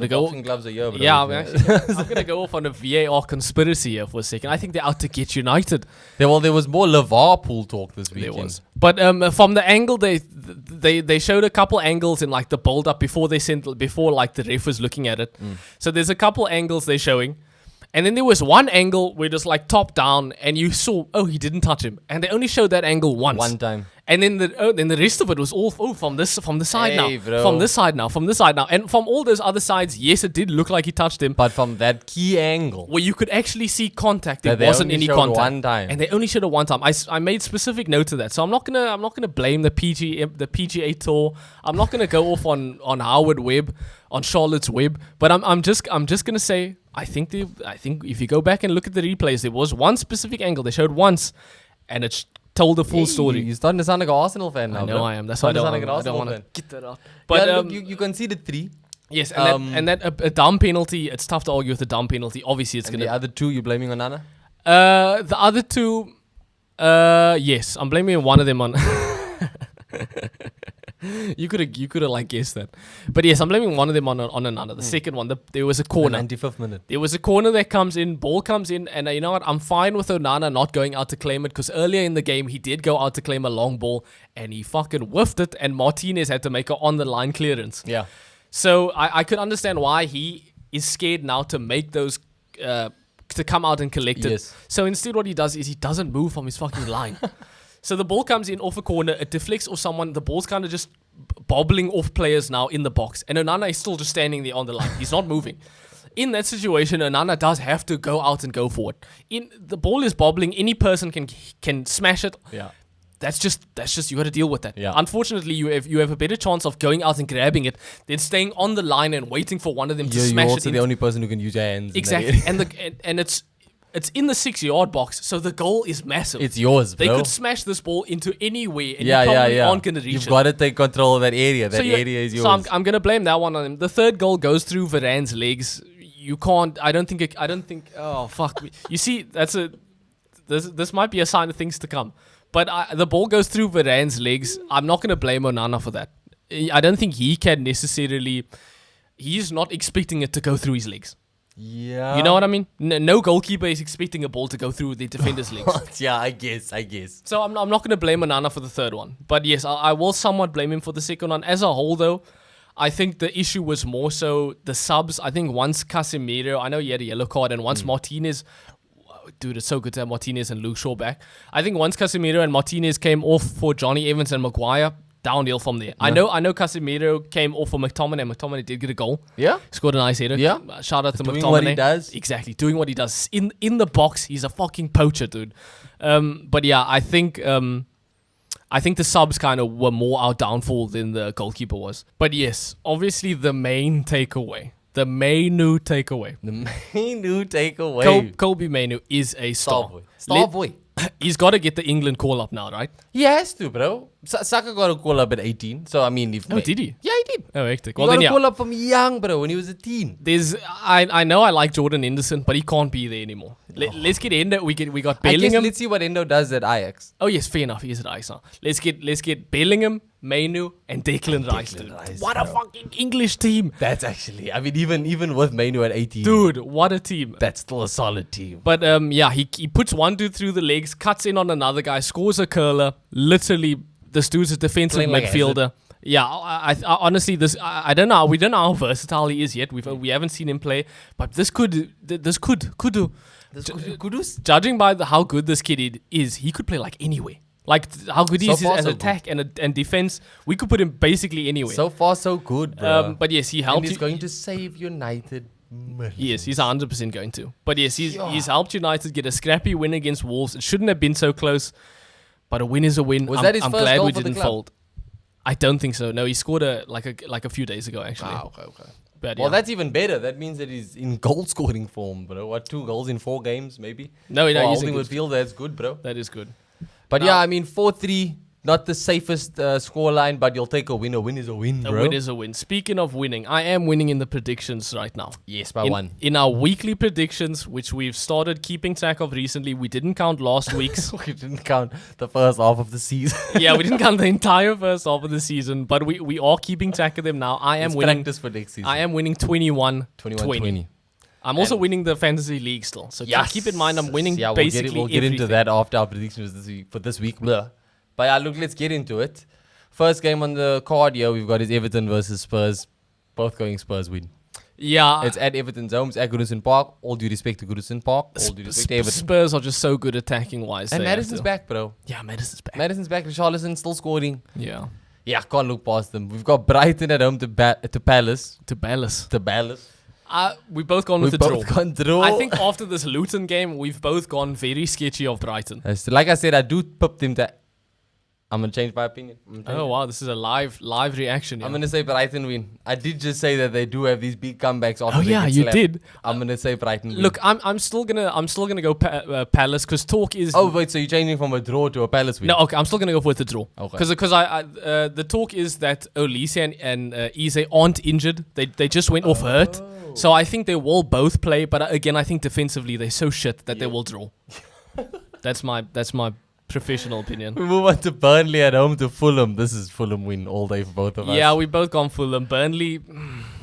[SPEAKER 2] go.
[SPEAKER 1] Boxing gloves are here, bro.
[SPEAKER 2] Yeah, I'm gonna go off on a VAR conspiracy here for a second. I think they're out to get United.
[SPEAKER 1] There was more Liverpool talk this weekend.
[SPEAKER 2] There was, but from the angle they showed a couple angles in like the build up before like the ref was looking at it. So there's a couple angles they're showing. And then there was one angle where it was like top down, and you saw, he didn't touch him, and they only showed that angle once.
[SPEAKER 1] One time.
[SPEAKER 2] And then the rest of it was all from the side now,
[SPEAKER 1] bro.
[SPEAKER 2] from this side now, and from all those other sides. Yes, it did look like he touched him,
[SPEAKER 1] but from that key angle
[SPEAKER 2] where you could actually see contact, there wasn't any contact.
[SPEAKER 1] One time.
[SPEAKER 2] And they only showed it one time. I made specific note of that, so I'm not gonna blame the PGA Tour. I'm not gonna go off on Howard Webb, on Charlotte's Web, but I'm just gonna say. I think if you go back and look at the replays, there was one specific angle they showed once, and it told the full story.
[SPEAKER 1] You're starting to sound like an Arsenal fan now.
[SPEAKER 2] I know
[SPEAKER 1] bro.
[SPEAKER 2] I am. That's why I don't want to get that out. But
[SPEAKER 1] yeah, look, you conceded 3.
[SPEAKER 2] Yes, and a dumb penalty. It's tough to argue with a dumb penalty. Obviously, it's gonna.
[SPEAKER 1] The other 2, you're blaming on Nana?
[SPEAKER 2] The other 2, yes, I'm blaming one of them on. You could have like guessed that. But yes, I'm blaming one of them on another. The second one, there was a corner.
[SPEAKER 1] 95th minute.
[SPEAKER 2] There was a corner that comes in, ball comes in, and you know what? I'm fine with Onana not going out to claim it because earlier in the game he did go out to claim a long ball and he fucking whiffed it, and Martinez had to make an on the line clearance.
[SPEAKER 1] Yeah.
[SPEAKER 2] So I could understand why he is scared now to make those. To come out and collect it.
[SPEAKER 1] Yes.
[SPEAKER 2] So instead what he does is he doesn't move from his fucking line. So the ball comes in off a corner, it deflects off someone, the ball's kind of just bobbling off players now in the box. And Onana is still just standing there on the line. He's not moving. In that situation, Onana does have to go out and go for it. The ball is bobbling, any person can smash it.
[SPEAKER 1] Yeah.
[SPEAKER 2] That's just you got to deal with that.
[SPEAKER 1] Yeah.
[SPEAKER 2] Unfortunately, you have a better chance of going out and grabbing it than staying on the line and waiting for one of them to smash it.
[SPEAKER 1] You're also the only person who can use your hands.
[SPEAKER 2] Exactly, and it's in the 6-yard box, so the goal is massive.
[SPEAKER 1] It's yours, bro.
[SPEAKER 2] They could smash this ball into anywhere, and
[SPEAKER 1] yeah,
[SPEAKER 2] you probably
[SPEAKER 1] yeah.
[SPEAKER 2] aren't going to reach
[SPEAKER 1] You've
[SPEAKER 2] it.
[SPEAKER 1] got to take control of that area. That area is yours.
[SPEAKER 2] So I'm going to blame that one on him. The third goal goes through Varane's legs. You can't. I don't think. Oh fuck! You see, this might be a sign of things to come. But the ball goes through Varane's legs. I'm not going to blame Onana for that. I don't think he can necessarily. He's not expecting it to go through his legs.
[SPEAKER 1] Yeah.
[SPEAKER 2] You know what I mean? No goalkeeper is expecting a ball to go through the defender's legs.
[SPEAKER 1] Yeah, I guess.
[SPEAKER 2] So I'm not going to blame Onana for the third one. But yes, I will somewhat blame him for the second one. As a whole, though, I think the issue was more so the subs. I think once Casemiro, I know he had a yellow card, and once Martinez... Dude, it's so good to have Martinez and Luke Shaw back. I think once Casemiro and Martinez came off for Johnny Evans and Maguire, downhill from there. Yeah. I know Casemiro came off for McTominay, and McTominay did get a goal.
[SPEAKER 1] Yeah.
[SPEAKER 2] Scored a nice header.
[SPEAKER 1] Yeah.
[SPEAKER 2] Shout out to McTominay.
[SPEAKER 1] Doing what he does.
[SPEAKER 2] Exactly, doing what he does. In the box, he's a fucking poacher, dude. But yeah, I think the subs kind of were more our downfall than the goalkeeper was. But yes, obviously the main takeaway. The Mainu takeaway. Kobe Mainu is a star.
[SPEAKER 1] Star boy.
[SPEAKER 2] He's got to get the England call up now, right?
[SPEAKER 1] He has to, bro. Saka got a call up at 18. So, I mean...
[SPEAKER 2] did he?
[SPEAKER 1] Yeah, he did.
[SPEAKER 2] Oh, hectic.
[SPEAKER 1] He got a call up from young, bro, when he was a teen.
[SPEAKER 2] I know I like Jordan Henderson, but he can't be there anymore. Let's get Endo. We got Bellingham.
[SPEAKER 1] I guess let's see what Endo does at Ajax.
[SPEAKER 2] Oh, yes, fair enough. He is at Ajax now. Let's get Bellingham, Mainu, and Declan Rice, dude. What a fucking English team.
[SPEAKER 1] That's actually... I mean, even with Mainu at 18...
[SPEAKER 2] Dude, what a team.
[SPEAKER 1] That's still a solid team.
[SPEAKER 2] But, yeah, he puts one dude through the legs, cuts in on another guy, scores a curler. Literally, this dude's a defensive midfielder. Yeah, I honestly, I don't know. We don't know how versatile he is yet. We haven't seen him play, but this could do. Judging by how good this kid is, he could play like anywhere. Like how good he is as attack and defense, we could put him basically anywhere.
[SPEAKER 1] So far, so good, bro.
[SPEAKER 2] But yes, he helped.
[SPEAKER 1] And he's going to save United.
[SPEAKER 2] Yes, he's 100% going to. But yes, he's helped United get a scrappy win against Wolves. It shouldn't have been so close, but a win is a win.
[SPEAKER 1] That his
[SPEAKER 2] I'm
[SPEAKER 1] first
[SPEAKER 2] glad
[SPEAKER 1] goal
[SPEAKER 2] we
[SPEAKER 1] for the
[SPEAKER 2] didn't
[SPEAKER 1] club?
[SPEAKER 2] fold. I don't think so. No, he scored like a few days ago actually.
[SPEAKER 1] Okay.
[SPEAKER 2] But,
[SPEAKER 1] Well,
[SPEAKER 2] yeah.
[SPEAKER 1] that's even better. That means that he's in goal scoring form, bro. What, 2 goals in 4 games, maybe?
[SPEAKER 2] No,
[SPEAKER 1] For
[SPEAKER 2] he's
[SPEAKER 1] holding
[SPEAKER 2] a good.
[SPEAKER 1] midfield, that's good, bro.
[SPEAKER 2] That is good.
[SPEAKER 1] But
[SPEAKER 2] Now-
[SPEAKER 1] yeah, I mean, 4-3, not the safest scoreline, but you'll take a win. A win is a win,
[SPEAKER 2] A
[SPEAKER 1] bro.
[SPEAKER 2] win is a win. Speaking of winning, I am winning in the predictions right now.
[SPEAKER 1] Yes, by 1.
[SPEAKER 2] In our weekly predictions, which we've started keeping track of recently, we didn't count last week's.
[SPEAKER 1] We didn't count the first half of the season.
[SPEAKER 2] Yeah, we didn't count the entire first half of the season, but we are keeping track of them now. I am
[SPEAKER 1] It's
[SPEAKER 2] winning.
[SPEAKER 1] practice for next season.
[SPEAKER 2] I am winning 21-20.
[SPEAKER 1] 21-20.
[SPEAKER 2] I'm also winning the fantasy league still. So keep in mind, I'm winning
[SPEAKER 1] Yeah,
[SPEAKER 2] basically
[SPEAKER 1] we'll get into
[SPEAKER 2] everything.
[SPEAKER 1] that after our predictions for this week. Blah. But yeah, look, let's get into it. First game on the card here, we've got is Everton versus Spurs. Both going Spurs win.
[SPEAKER 2] Yeah.
[SPEAKER 1] It's at Everton's home. It's at Goodison Park. All due respect to Goodison Park. All due respect to Everton.
[SPEAKER 2] Spurs are just so good attacking wise.
[SPEAKER 1] And Madison's back, bro.
[SPEAKER 2] Yeah, Madison's back.
[SPEAKER 1] Madison's back. Richarlison still scoring.
[SPEAKER 2] Yeah.
[SPEAKER 1] Yeah, can't look past them. We've got Brighton at home to Palace.
[SPEAKER 2] To Palace.
[SPEAKER 1] To Palace.
[SPEAKER 2] We both gone with
[SPEAKER 1] We've
[SPEAKER 2] the draw.
[SPEAKER 1] both gone draw.
[SPEAKER 2] I think after this Luton game, we've both gone very sketchy of Brighton.
[SPEAKER 1] Like I said, I do pip them to... I'm going to change my opinion.
[SPEAKER 2] Oh, wow. This is a live reaction. Yeah.
[SPEAKER 1] I'm going to say Brighton win. I did just say that they do have these big comebacks after
[SPEAKER 2] Oh,
[SPEAKER 1] they
[SPEAKER 2] yeah,
[SPEAKER 1] get
[SPEAKER 2] you
[SPEAKER 1] slapped.
[SPEAKER 2] did.
[SPEAKER 1] I'm going to say Brighton win.
[SPEAKER 2] Look, I'm still gonna go Palace because talk is.
[SPEAKER 1] Oh, wait, so you're changing from a draw to a Palace win?
[SPEAKER 2] No, okay, I'm still gonna go for the draw.
[SPEAKER 1] Okay.
[SPEAKER 2] Because the talk is that Olise and Eze aren't injured. They just went off hurt. So I think they will both play. But again, I think defensively they're so shit that they will draw. That's my professional opinion.
[SPEAKER 1] We move on to Burnley at home to Fulham. This is Fulham win all day for both of us.
[SPEAKER 2] Yeah, we both gone Fulham. Burnley,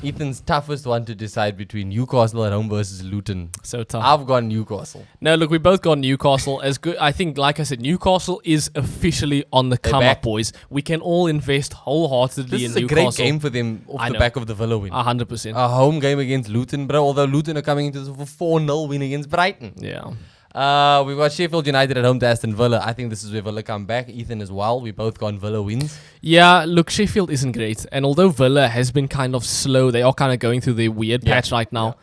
[SPEAKER 1] Ethan's toughest one to decide between Newcastle at home versus Luton.
[SPEAKER 2] so tough.
[SPEAKER 1] I've gone Newcastle.
[SPEAKER 2] No, look, we both got Newcastle. As good, I think, like I said, Newcastle is officially on the come
[SPEAKER 1] back.
[SPEAKER 2] up, boys. We can all invest wholeheartedly
[SPEAKER 1] This
[SPEAKER 2] in
[SPEAKER 1] is a
[SPEAKER 2] Newcastle.
[SPEAKER 1] great game for them off
[SPEAKER 2] I
[SPEAKER 1] the
[SPEAKER 2] know.
[SPEAKER 1] back of the Villa win.
[SPEAKER 2] 100%.
[SPEAKER 1] A home game against Luton, bro. Although Luton are coming into this with a 4-0 win against Brighton.
[SPEAKER 2] Yeah.
[SPEAKER 1] We've got Sheffield United at home to Aston Villa. I think this is where Villa come back. Ethan as well. We both gone Villa wins.
[SPEAKER 2] Yeah, look, Sheffield isn't great. And although Villa has been kind of slow, they are kind of going through their weird patch right now.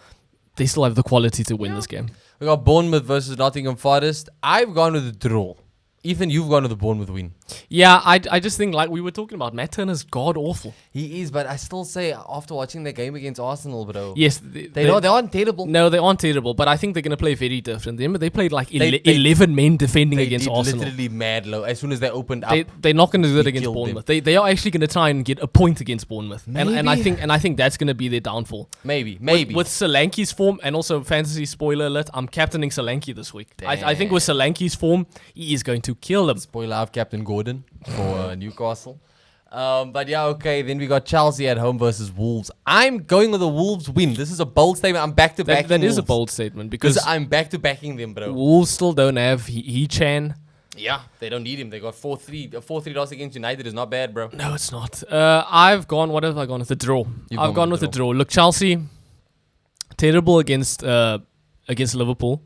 [SPEAKER 2] They still have the quality to win this game.
[SPEAKER 1] We got Bournemouth versus Nottingham Forest. I've gone with a draw. Ethan, you've gone with the Bournemouth win.
[SPEAKER 2] Yeah, I just think, like we were talking about, Matt Turner's god awful.
[SPEAKER 1] He is, but I still say after watching the game against Arsenal, bro.
[SPEAKER 2] Yes,
[SPEAKER 1] They aren't terrible.
[SPEAKER 2] No, they aren't terrible, but I think they're going to play very different. Remember, they played like 11 men defending
[SPEAKER 1] They
[SPEAKER 2] against
[SPEAKER 1] did
[SPEAKER 2] Arsenal.
[SPEAKER 1] literally mad low. As soon as they opened up,
[SPEAKER 2] They're not going to do that
[SPEAKER 1] we
[SPEAKER 2] against
[SPEAKER 1] killed
[SPEAKER 2] Bournemouth. They are actually going to try and get a point against Bournemouth, and I
[SPEAKER 1] Maybe.
[SPEAKER 2] think that's going to be their downfall.
[SPEAKER 1] maybe.
[SPEAKER 2] With Solanke's form, and also fantasy spoiler alert, I'm captaining Solanke this week. I think with Solanke's form, he is going to kill them.
[SPEAKER 1] Spoiler, I've Captain Gordon for Newcastle. But yeah, okay. Then we got Chelsea at home versus Wolves. I'm going with the Wolves win. This is a bold statement. I'm back to backing
[SPEAKER 2] That is a
[SPEAKER 1] Wolves.
[SPEAKER 2] bold statement because
[SPEAKER 1] Because I'm back to backing them, bro.
[SPEAKER 2] Wolves still don't have He-Chan.
[SPEAKER 1] Yeah, they don't need him. They got 4-3. A 4-3 loss against United is not bad, bro.
[SPEAKER 2] No, it's not. I've gone. What have I gone with? The draw. I've gone with the draw. Look, Chelsea, terrible against Liverpool,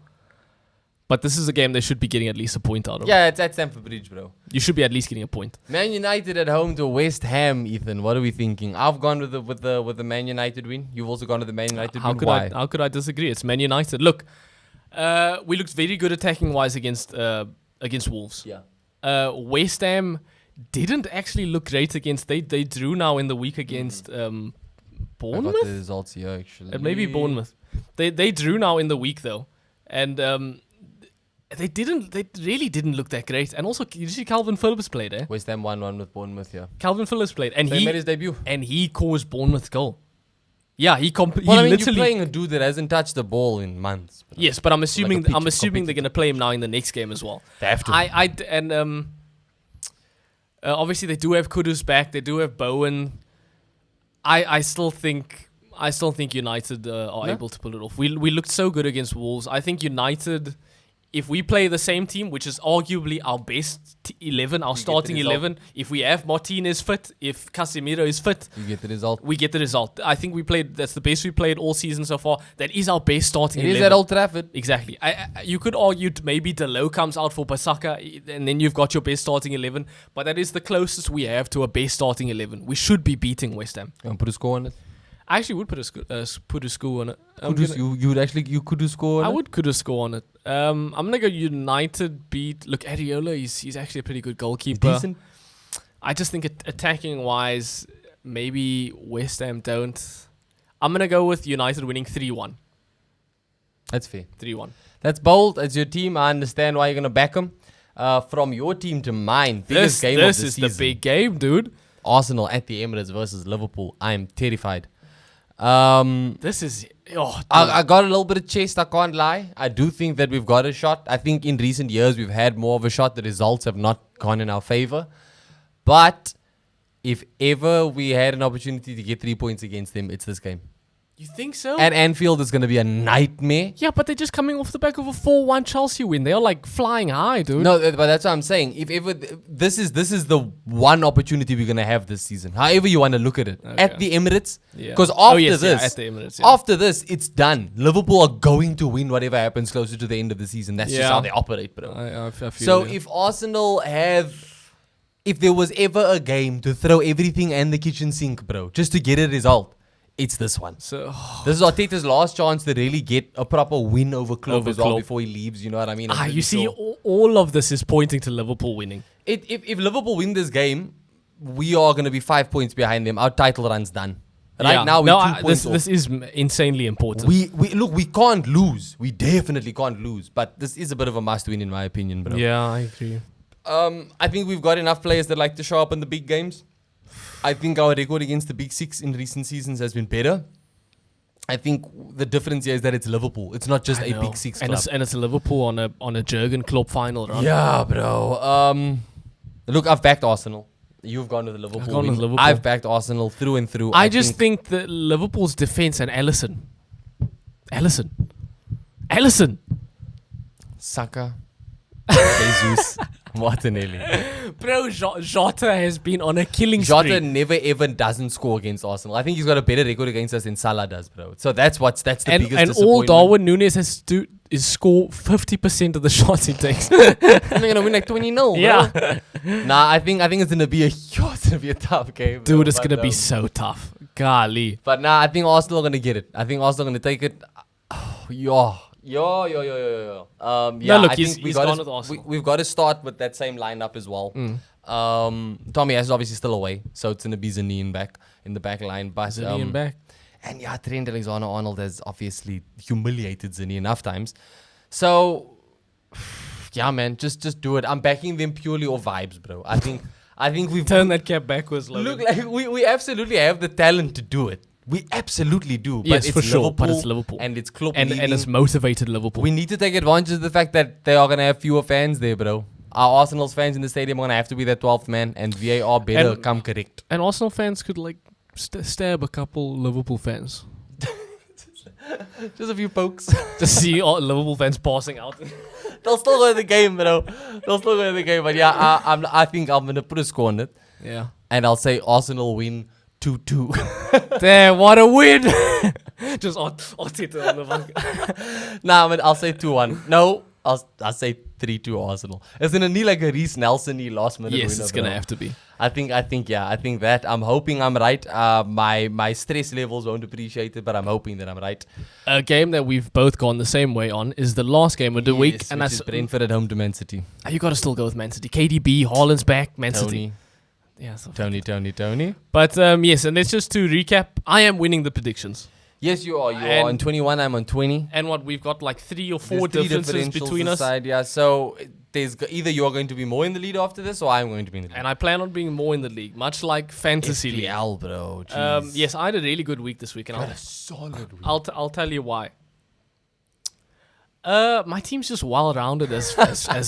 [SPEAKER 2] but this is a game they should be getting at least a point out of.
[SPEAKER 1] Yeah, it's at Stamford Bridge, bro.
[SPEAKER 2] You should be at least getting a point.
[SPEAKER 1] Man United at home to West Ham, Ethan. What are we thinking? I've gone with the Man United win. You've also gone with the Man United win. Why?
[SPEAKER 2] How could I disagree? It's Man United. Look, we looked very good attacking wise against Wolves.
[SPEAKER 1] Yeah.
[SPEAKER 2] West Ham didn't actually look great against. They drew now in the week against
[SPEAKER 1] I got
[SPEAKER 2] Bournemouth.
[SPEAKER 1] the results here, actually.
[SPEAKER 2] Maybe Bournemouth. They drew now in the week though, and they really didn't look that great. And also, you see Calvin Phillips played, eh?
[SPEAKER 1] West Ham 1-1 with Bournemouth, yeah.
[SPEAKER 2] Calvin Phillips played, and
[SPEAKER 1] So he made his debut.
[SPEAKER 2] he caused Bournemouth's goal. Yeah, he
[SPEAKER 1] Well,
[SPEAKER 2] he
[SPEAKER 1] I mean, you're
[SPEAKER 2] literally.
[SPEAKER 1] playing a dude that hasn't touched the ball in months. Bro.
[SPEAKER 2] Yes, but I'm assuming
[SPEAKER 1] pitch
[SPEAKER 2] they're gonna play him now in the next game as well.
[SPEAKER 1] They have to.
[SPEAKER 2] Obviously they do have Kudus back. They do have Bowen. I still think United are able to pull it off. We looked so good against Wolves. I think United, if we play the same team, which is arguably our best 11, our starting 11, if we have Martinez fit, if Casemiro is fit,
[SPEAKER 1] You get the result.
[SPEAKER 2] we get the result. I think that's the best we played all season so far. That is our best starting
[SPEAKER 1] It
[SPEAKER 2] 11.
[SPEAKER 1] is at Old Trafford.
[SPEAKER 2] Exactly. You could argue maybe Delo comes out for Pasaka, and then you've got your best starting 11. But that is the closest we have to a best starting 11. We should be beating West Ham.
[SPEAKER 1] You want to put a score on it?
[SPEAKER 2] I actually would put a score on it.
[SPEAKER 1] You could do score on
[SPEAKER 2] I
[SPEAKER 1] it?
[SPEAKER 2] would put a score on it. I'm gonna go United beat. Look, Areola, he's actually a pretty good goalkeeper.
[SPEAKER 1] Decent.
[SPEAKER 2] I just think attacking wise, maybe West Ham don't. I'm gonna go with United winning 3-1.
[SPEAKER 1] That's fair.
[SPEAKER 2] 3-1.
[SPEAKER 1] That's bold. As your team, I understand why you're going to back them. From your team to mine, biggest game of the season.
[SPEAKER 2] This is the big game, dude.
[SPEAKER 1] Arsenal at the Emirates versus Liverpool. I'm terrified.
[SPEAKER 2] This is. Oh,
[SPEAKER 1] I got a little bit of chest, I can't lie. I do think that we've got a shot. I think in recent years we've had more of a shot. The results have not gone in our favor. But if ever we had an opportunity to get 3 points against them, it's this game.
[SPEAKER 2] you think so?
[SPEAKER 1] At Anfield, it's going to be a nightmare.
[SPEAKER 2] Yeah, but they're just coming off the back of a 4-1 Chelsea win. They're like flying high, dude.
[SPEAKER 1] No, but that's what I'm saying. If ever this is the one opportunity we're gonna have this season. However you want to look at it, at the Emirates,
[SPEAKER 2] Yeah.
[SPEAKER 1] because
[SPEAKER 2] Oh,
[SPEAKER 1] after
[SPEAKER 2] yes, yeah,
[SPEAKER 1] this,
[SPEAKER 2] at the Emirates, yeah.
[SPEAKER 1] after this, it's done. Liverpool are going to win whatever happens closer to the end of the season. That's just
[SPEAKER 2] Yeah.
[SPEAKER 1] how they operate, bro.
[SPEAKER 2] I feel
[SPEAKER 1] So
[SPEAKER 2] you.
[SPEAKER 1] if Arsenal if there was ever a game to throw everything and the kitchen sink, bro, just to get a result, it's this one.
[SPEAKER 2] So,
[SPEAKER 1] This is Arteta's last chance to really get a proper win over Klopp
[SPEAKER 2] Over
[SPEAKER 1] as well
[SPEAKER 2] Klopp.
[SPEAKER 1] before he leaves. You know what I mean? I'm
[SPEAKER 2] you
[SPEAKER 1] pretty
[SPEAKER 2] see,
[SPEAKER 1] sure.
[SPEAKER 2] all of this is pointing to Liverpool winning.
[SPEAKER 1] If Liverpool win this game, we are going to be 5 points behind them. Our title run's done. Right now, we're 2 points off.
[SPEAKER 2] this is insanely important.
[SPEAKER 1] We can't lose. We definitely can't lose. But this is a bit of a must win, in my opinion, bro.
[SPEAKER 2] Yeah, I agree.
[SPEAKER 1] I think we've got enough players that like to show up in the big games. I think our record against the big six in recent seasons has been better. I think the difference here is that it's Liverpool. It's not just
[SPEAKER 2] I
[SPEAKER 1] a
[SPEAKER 2] know.
[SPEAKER 1] Big Six
[SPEAKER 2] and
[SPEAKER 1] club.
[SPEAKER 2] it's Liverpool on a Jurgen Klopp final run.
[SPEAKER 1] Yeah, bro. Look, I've backed Arsenal. You've gone with Liverpool.
[SPEAKER 2] I've gone with Liverpool.
[SPEAKER 1] I've backed Arsenal through and through.
[SPEAKER 2] I just think that Liverpool's defense and Ellison,
[SPEAKER 1] Saka, Jesus, Martinelli.
[SPEAKER 2] bro, Jota has been on a killing
[SPEAKER 1] Jota
[SPEAKER 2] spree.
[SPEAKER 1] never ever doesn't score against Arsenal. I think he's got a better record against us than Salah does, bro. So that's the biggest
[SPEAKER 2] And all
[SPEAKER 1] disappointment.
[SPEAKER 2] Darwin Núñez has to do is score 50% of the shots he takes.
[SPEAKER 1] They're gonna win like 20-0.
[SPEAKER 2] Yeah.
[SPEAKER 1] Nah, I think it's gonna be a tough game, bro.
[SPEAKER 2] Dude, it's
[SPEAKER 1] But,
[SPEAKER 2] going to be so tough. Golly.
[SPEAKER 1] But nah, I think Arsenal are gonna get it. I think Arsenal are gonna take it. Yo. Yeah,
[SPEAKER 2] look,
[SPEAKER 1] I
[SPEAKER 2] he's
[SPEAKER 1] think
[SPEAKER 2] gone with Arsenal.
[SPEAKER 1] we've got to start with that same lineup as well. Tommy is obviously still away, so it's gonna be Zanin in the back line. But
[SPEAKER 2] Zanin back.
[SPEAKER 1] and yeah, Trent Alexander-Arnold has obviously humiliated Zanin enough times. So yeah, man, just do it. I'm backing them purely off vibes, bro. I think we've
[SPEAKER 2] Turn that cap backwards, Logan.
[SPEAKER 1] look like we absolutely have the talent to do it. We absolutely do.
[SPEAKER 2] Yes,
[SPEAKER 1] but it's
[SPEAKER 2] for sure,
[SPEAKER 1] Liverpool,
[SPEAKER 2] but it's Liverpool.
[SPEAKER 1] and it's Klopp
[SPEAKER 2] and
[SPEAKER 1] leading.
[SPEAKER 2] it's motivated Liverpool.
[SPEAKER 1] We need to take advantage of the fact that they are going to have fewer fans there, bro. Our Arsenal's fans in the stadium are going to have to be that 12th man, and VAR better
[SPEAKER 2] And-
[SPEAKER 1] come correct.
[SPEAKER 2] And Arsenal fans could like stab a couple Liverpool fans.
[SPEAKER 1] Just a few pokes.
[SPEAKER 2] To see all Liverpool fans passing out.
[SPEAKER 1] They'll still go to the game, bro. But yeah, I think I'm going to put a score on it,
[SPEAKER 2] Yeah.
[SPEAKER 1] and I'll say Arsenal win 2-2.
[SPEAKER 2] Damn, what a win! Just Arteta on the back.
[SPEAKER 1] Nah, man, I'll say 2-1. No, I'll say 3-2 Arsenal. It's going to need like a Reece Nelson-y last minute
[SPEAKER 2] Yes,
[SPEAKER 1] winner,
[SPEAKER 2] it's gonna
[SPEAKER 1] bro.
[SPEAKER 2] have to be.
[SPEAKER 1] I think that I'm hoping I'm right. My stress levels won't appreciate it, but I'm hoping that I'm right.
[SPEAKER 2] A game that we've both gone the same way on is the last game of the week,
[SPEAKER 1] Yes,
[SPEAKER 2] and
[SPEAKER 1] which
[SPEAKER 2] that's
[SPEAKER 1] is Brentford at home to Man City.
[SPEAKER 2] you got to still go with Man City. KDB, Haaland's back, Man City. Yeah, so
[SPEAKER 1] Tony.
[SPEAKER 2] But yes, and let's just to recap. I am winning the predictions,
[SPEAKER 1] Yes, you are. You
[SPEAKER 2] And-
[SPEAKER 1] are on 21. I'm on 20.
[SPEAKER 2] and what we've got like 3 or 4
[SPEAKER 1] There's 3
[SPEAKER 2] differences
[SPEAKER 1] differentials
[SPEAKER 2] between us.
[SPEAKER 1] aside, yeah. So either you are going to be more in the lead after this, or I'm going to be in the lead.
[SPEAKER 2] And I plan on being more in the league, much like fantasy league.
[SPEAKER 1] FPL, bro. Jeez.
[SPEAKER 2] Yes, I had a really good week this week, and
[SPEAKER 1] What a solid week.
[SPEAKER 2] I'll tell you why. My team's just well-rounded as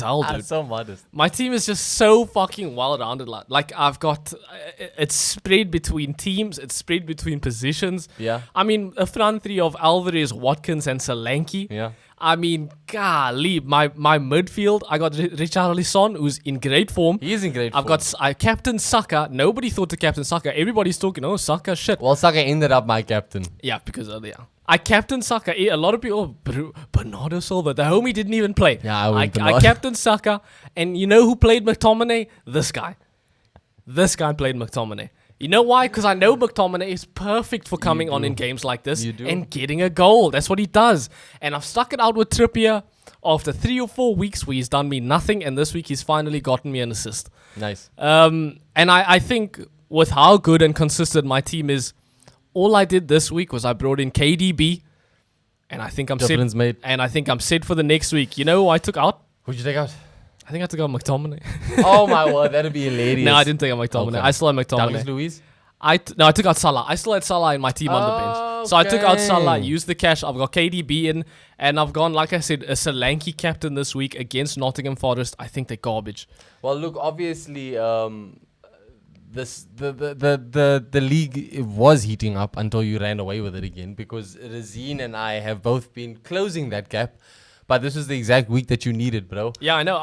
[SPEAKER 2] hell,
[SPEAKER 1] I'm
[SPEAKER 2] dude.
[SPEAKER 1] so modest.
[SPEAKER 2] My team is just so fucking well-rounded. Like I've got, it's spread between teams. It's spread between positions.
[SPEAKER 1] Yeah.
[SPEAKER 2] I mean, a front three of Alvarez, Watkins, and Solanke.
[SPEAKER 1] Yeah.
[SPEAKER 2] I mean, golly, my midfield. I got Richarlison, who's in great form.
[SPEAKER 1] He is in great
[SPEAKER 2] I've
[SPEAKER 1] form.
[SPEAKER 2] got Captain Saka. Nobody thought to Captain Saka. Everybody's talking, oh, Saka, shit.
[SPEAKER 1] Well, Saka ended up my captain.
[SPEAKER 2] Yeah, because I Captain Saka. A lot of people, Bernardo Silva, the homie didn't even play.
[SPEAKER 1] Yeah, I went
[SPEAKER 2] I
[SPEAKER 1] Bernardo.
[SPEAKER 2] Captain Saka, and you know who played McTominay? This guy. This guy played McTominay. You know why? Because I know McTominay is perfect for coming on in games like this
[SPEAKER 1] You do.
[SPEAKER 2] and getting a goal. That's what he does. And I've stuck it out with Trippier after 3 or 4 weeks where he's done me nothing, and this week he's finally gotten me an assist.
[SPEAKER 1] Nice.
[SPEAKER 2] And I think with how good and consistent my team is, all I did this week was I brought in KDB, and I think I'm
[SPEAKER 1] Difference
[SPEAKER 2] set.
[SPEAKER 1] made.
[SPEAKER 2] And I think I'm set for the next week. You know who I took out?
[SPEAKER 1] Who'd you take out?
[SPEAKER 2] I think I took out McTominay.
[SPEAKER 1] Oh my word, that'd be hilarious.
[SPEAKER 2] No, I didn't take out McTominay.
[SPEAKER 1] Okay.
[SPEAKER 2] I still had
[SPEAKER 1] Douglas
[SPEAKER 2] McTominay.
[SPEAKER 1] Luiz?
[SPEAKER 2] I took out Salah. I still had Salah in my team on the bench. So I took out Salah,
[SPEAKER 1] Okay.
[SPEAKER 2] used the cash. I've got KDB in, and I've gone, like I said, a Solanke captain this week against Nottingham Forest. I think they're garbage.
[SPEAKER 1] Well, look, obviously, the league was heating up until you ran away with it again, because Razine and I have both been closing that gap. But this was the exact week that you needed, bro.
[SPEAKER 2] Yeah, I know.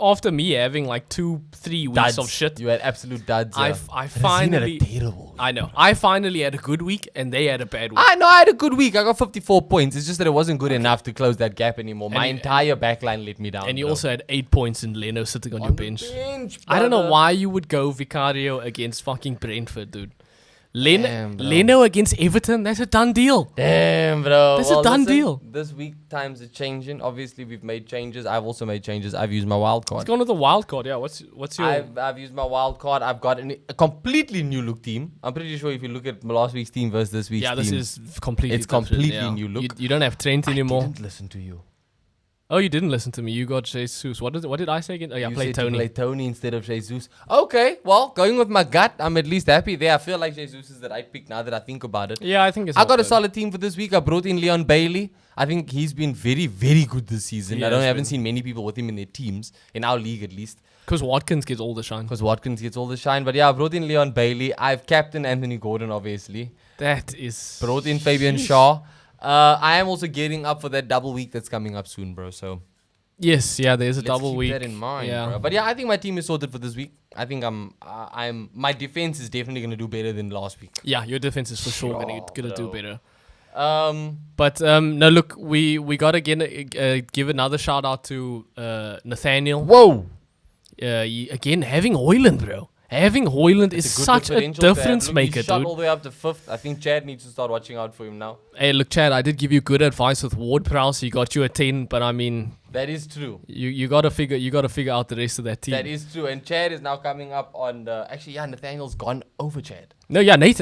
[SPEAKER 2] After me having like 2-3 weeks
[SPEAKER 1] Duds.
[SPEAKER 2] of shit,
[SPEAKER 1] You had absolute duds.
[SPEAKER 2] I
[SPEAKER 1] Razine
[SPEAKER 2] finally,
[SPEAKER 1] had a terrible week.
[SPEAKER 2] I know. I finally had a good week, and they had a bad week.
[SPEAKER 1] I know I had a good week. I got 54 points. It's just that it wasn't good enough to close that gap anymore. My
[SPEAKER 2] you-
[SPEAKER 1] entire backline let me down.
[SPEAKER 2] And you
[SPEAKER 1] bro.
[SPEAKER 2] also had 8 points in Leno sitting on your
[SPEAKER 1] On the
[SPEAKER 2] bench.
[SPEAKER 1] bench,
[SPEAKER 2] I don't know
[SPEAKER 1] brother.
[SPEAKER 2] why you would go Vicario against fucking Brentford, dude.
[SPEAKER 1] Damn, bro.
[SPEAKER 2] Leno against Everton, that's a done deal.
[SPEAKER 1] Damn, bro.
[SPEAKER 2] That's a done deal.
[SPEAKER 1] This week times are changing. Obviously, we've made changes. I've also made changes. I've used my wild card.
[SPEAKER 2] Let's go to the wild card. Yeah, what's your...
[SPEAKER 1] I've used my wild card. I've got a completely new look team. I'm pretty sure if you look at last week's team versus this week's
[SPEAKER 2] Yeah, this
[SPEAKER 1] team,
[SPEAKER 2] is completely
[SPEAKER 1] it's
[SPEAKER 2] different,
[SPEAKER 1] completely
[SPEAKER 2] yeah.
[SPEAKER 1] new look.
[SPEAKER 2] You don't have Trent
[SPEAKER 1] I
[SPEAKER 2] anymore.
[SPEAKER 1] didn't listen to you.
[SPEAKER 2] Oh, you didn't listen to me. You got Jesus. What did I say again? Oh, yeah,
[SPEAKER 1] You
[SPEAKER 2] play
[SPEAKER 1] said to
[SPEAKER 2] Tony.
[SPEAKER 1] play Tony instead of Jesus. Okay, well, going with my gut, I'm at least happy there. I feel like Jesus is the right pick now that I think about it.
[SPEAKER 2] Yeah, I think it's
[SPEAKER 1] I got a
[SPEAKER 2] good.
[SPEAKER 1] solid team for this week. I brought in Leon Bailey. I think he's been very, very good this season.
[SPEAKER 2] Yeah,
[SPEAKER 1] I haven't seen many people with him in their teams, in our league at least.
[SPEAKER 2] Because Watkins gets all the shine.
[SPEAKER 1] Because Watkins gets all the shine. But yeah, I brought in Leon Bailey. I've captained Anthony Gordon, obviously.
[SPEAKER 2] That is...
[SPEAKER 1] Brought in Fabian Shaw. I am also getting up for that double week that's coming up soon, bro. So
[SPEAKER 2] Yes, yeah, there's a
[SPEAKER 1] let's
[SPEAKER 2] double
[SPEAKER 1] keep
[SPEAKER 2] week.
[SPEAKER 1] that in mind,
[SPEAKER 2] Yeah.
[SPEAKER 1] bro. But yeah, I think my team is sorted for this week. I think my defense is definitely gonna do better than last week.
[SPEAKER 2] Yeah, your defense is for sure
[SPEAKER 1] Sure,
[SPEAKER 2] gonna do
[SPEAKER 1] bro. Um,
[SPEAKER 2] better. But no, look, we gotta give another shout out to Nathaniel.
[SPEAKER 1] whoa,
[SPEAKER 2] Again, having Hoyland, bro. Having Hoyland is
[SPEAKER 1] It's good
[SPEAKER 2] such a
[SPEAKER 1] differential to have.
[SPEAKER 2] difference
[SPEAKER 1] Look,
[SPEAKER 2] maker,
[SPEAKER 1] he shot
[SPEAKER 2] dude.
[SPEAKER 1] all the way up to 5th. I think Chad needs to start watching out for him now.
[SPEAKER 2] Hey, look, Chad, I did give you good advice with Ward Prowse. He got you a 10, but I mean,
[SPEAKER 1] That is true.
[SPEAKER 2] you gotta figure out the rest of that team.
[SPEAKER 1] That is true. And Chad is now coming up on the. Actually, yeah, Nathaniel's gone over Chad.
[SPEAKER 2] No, yeah, Nate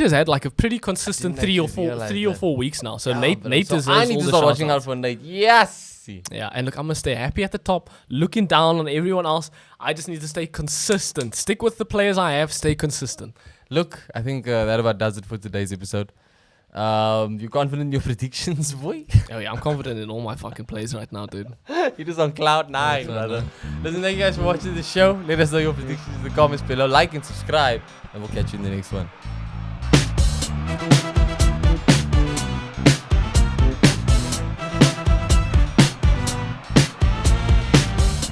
[SPEAKER 2] has had like a pretty consistent
[SPEAKER 1] didn't actually realize
[SPEAKER 2] three or
[SPEAKER 1] that.
[SPEAKER 2] 4 weeks now. So
[SPEAKER 1] Yeah,
[SPEAKER 2] Nate
[SPEAKER 1] bro.
[SPEAKER 2] deserves
[SPEAKER 1] I need
[SPEAKER 2] all
[SPEAKER 1] to
[SPEAKER 2] the
[SPEAKER 1] start watching
[SPEAKER 2] shout-outs.
[SPEAKER 1] out for Nate. Yes.
[SPEAKER 2] Yeah, and look, I'm gonna stay happy at the top, looking down on everyone else. I just need to stay consistent. Stick with the players I have. Stay consistent.
[SPEAKER 1] Look, I think that about does it for today's episode. You confident in your predictions, boy?
[SPEAKER 2] Oh yeah, I'm confident in all my fucking plays right now, dude.
[SPEAKER 1] It is on cloud 9, brother. Listen, thank you guys for watching the show. Let us know your predictions in the comments below. Like and subscribe, and we'll catch you in the next one.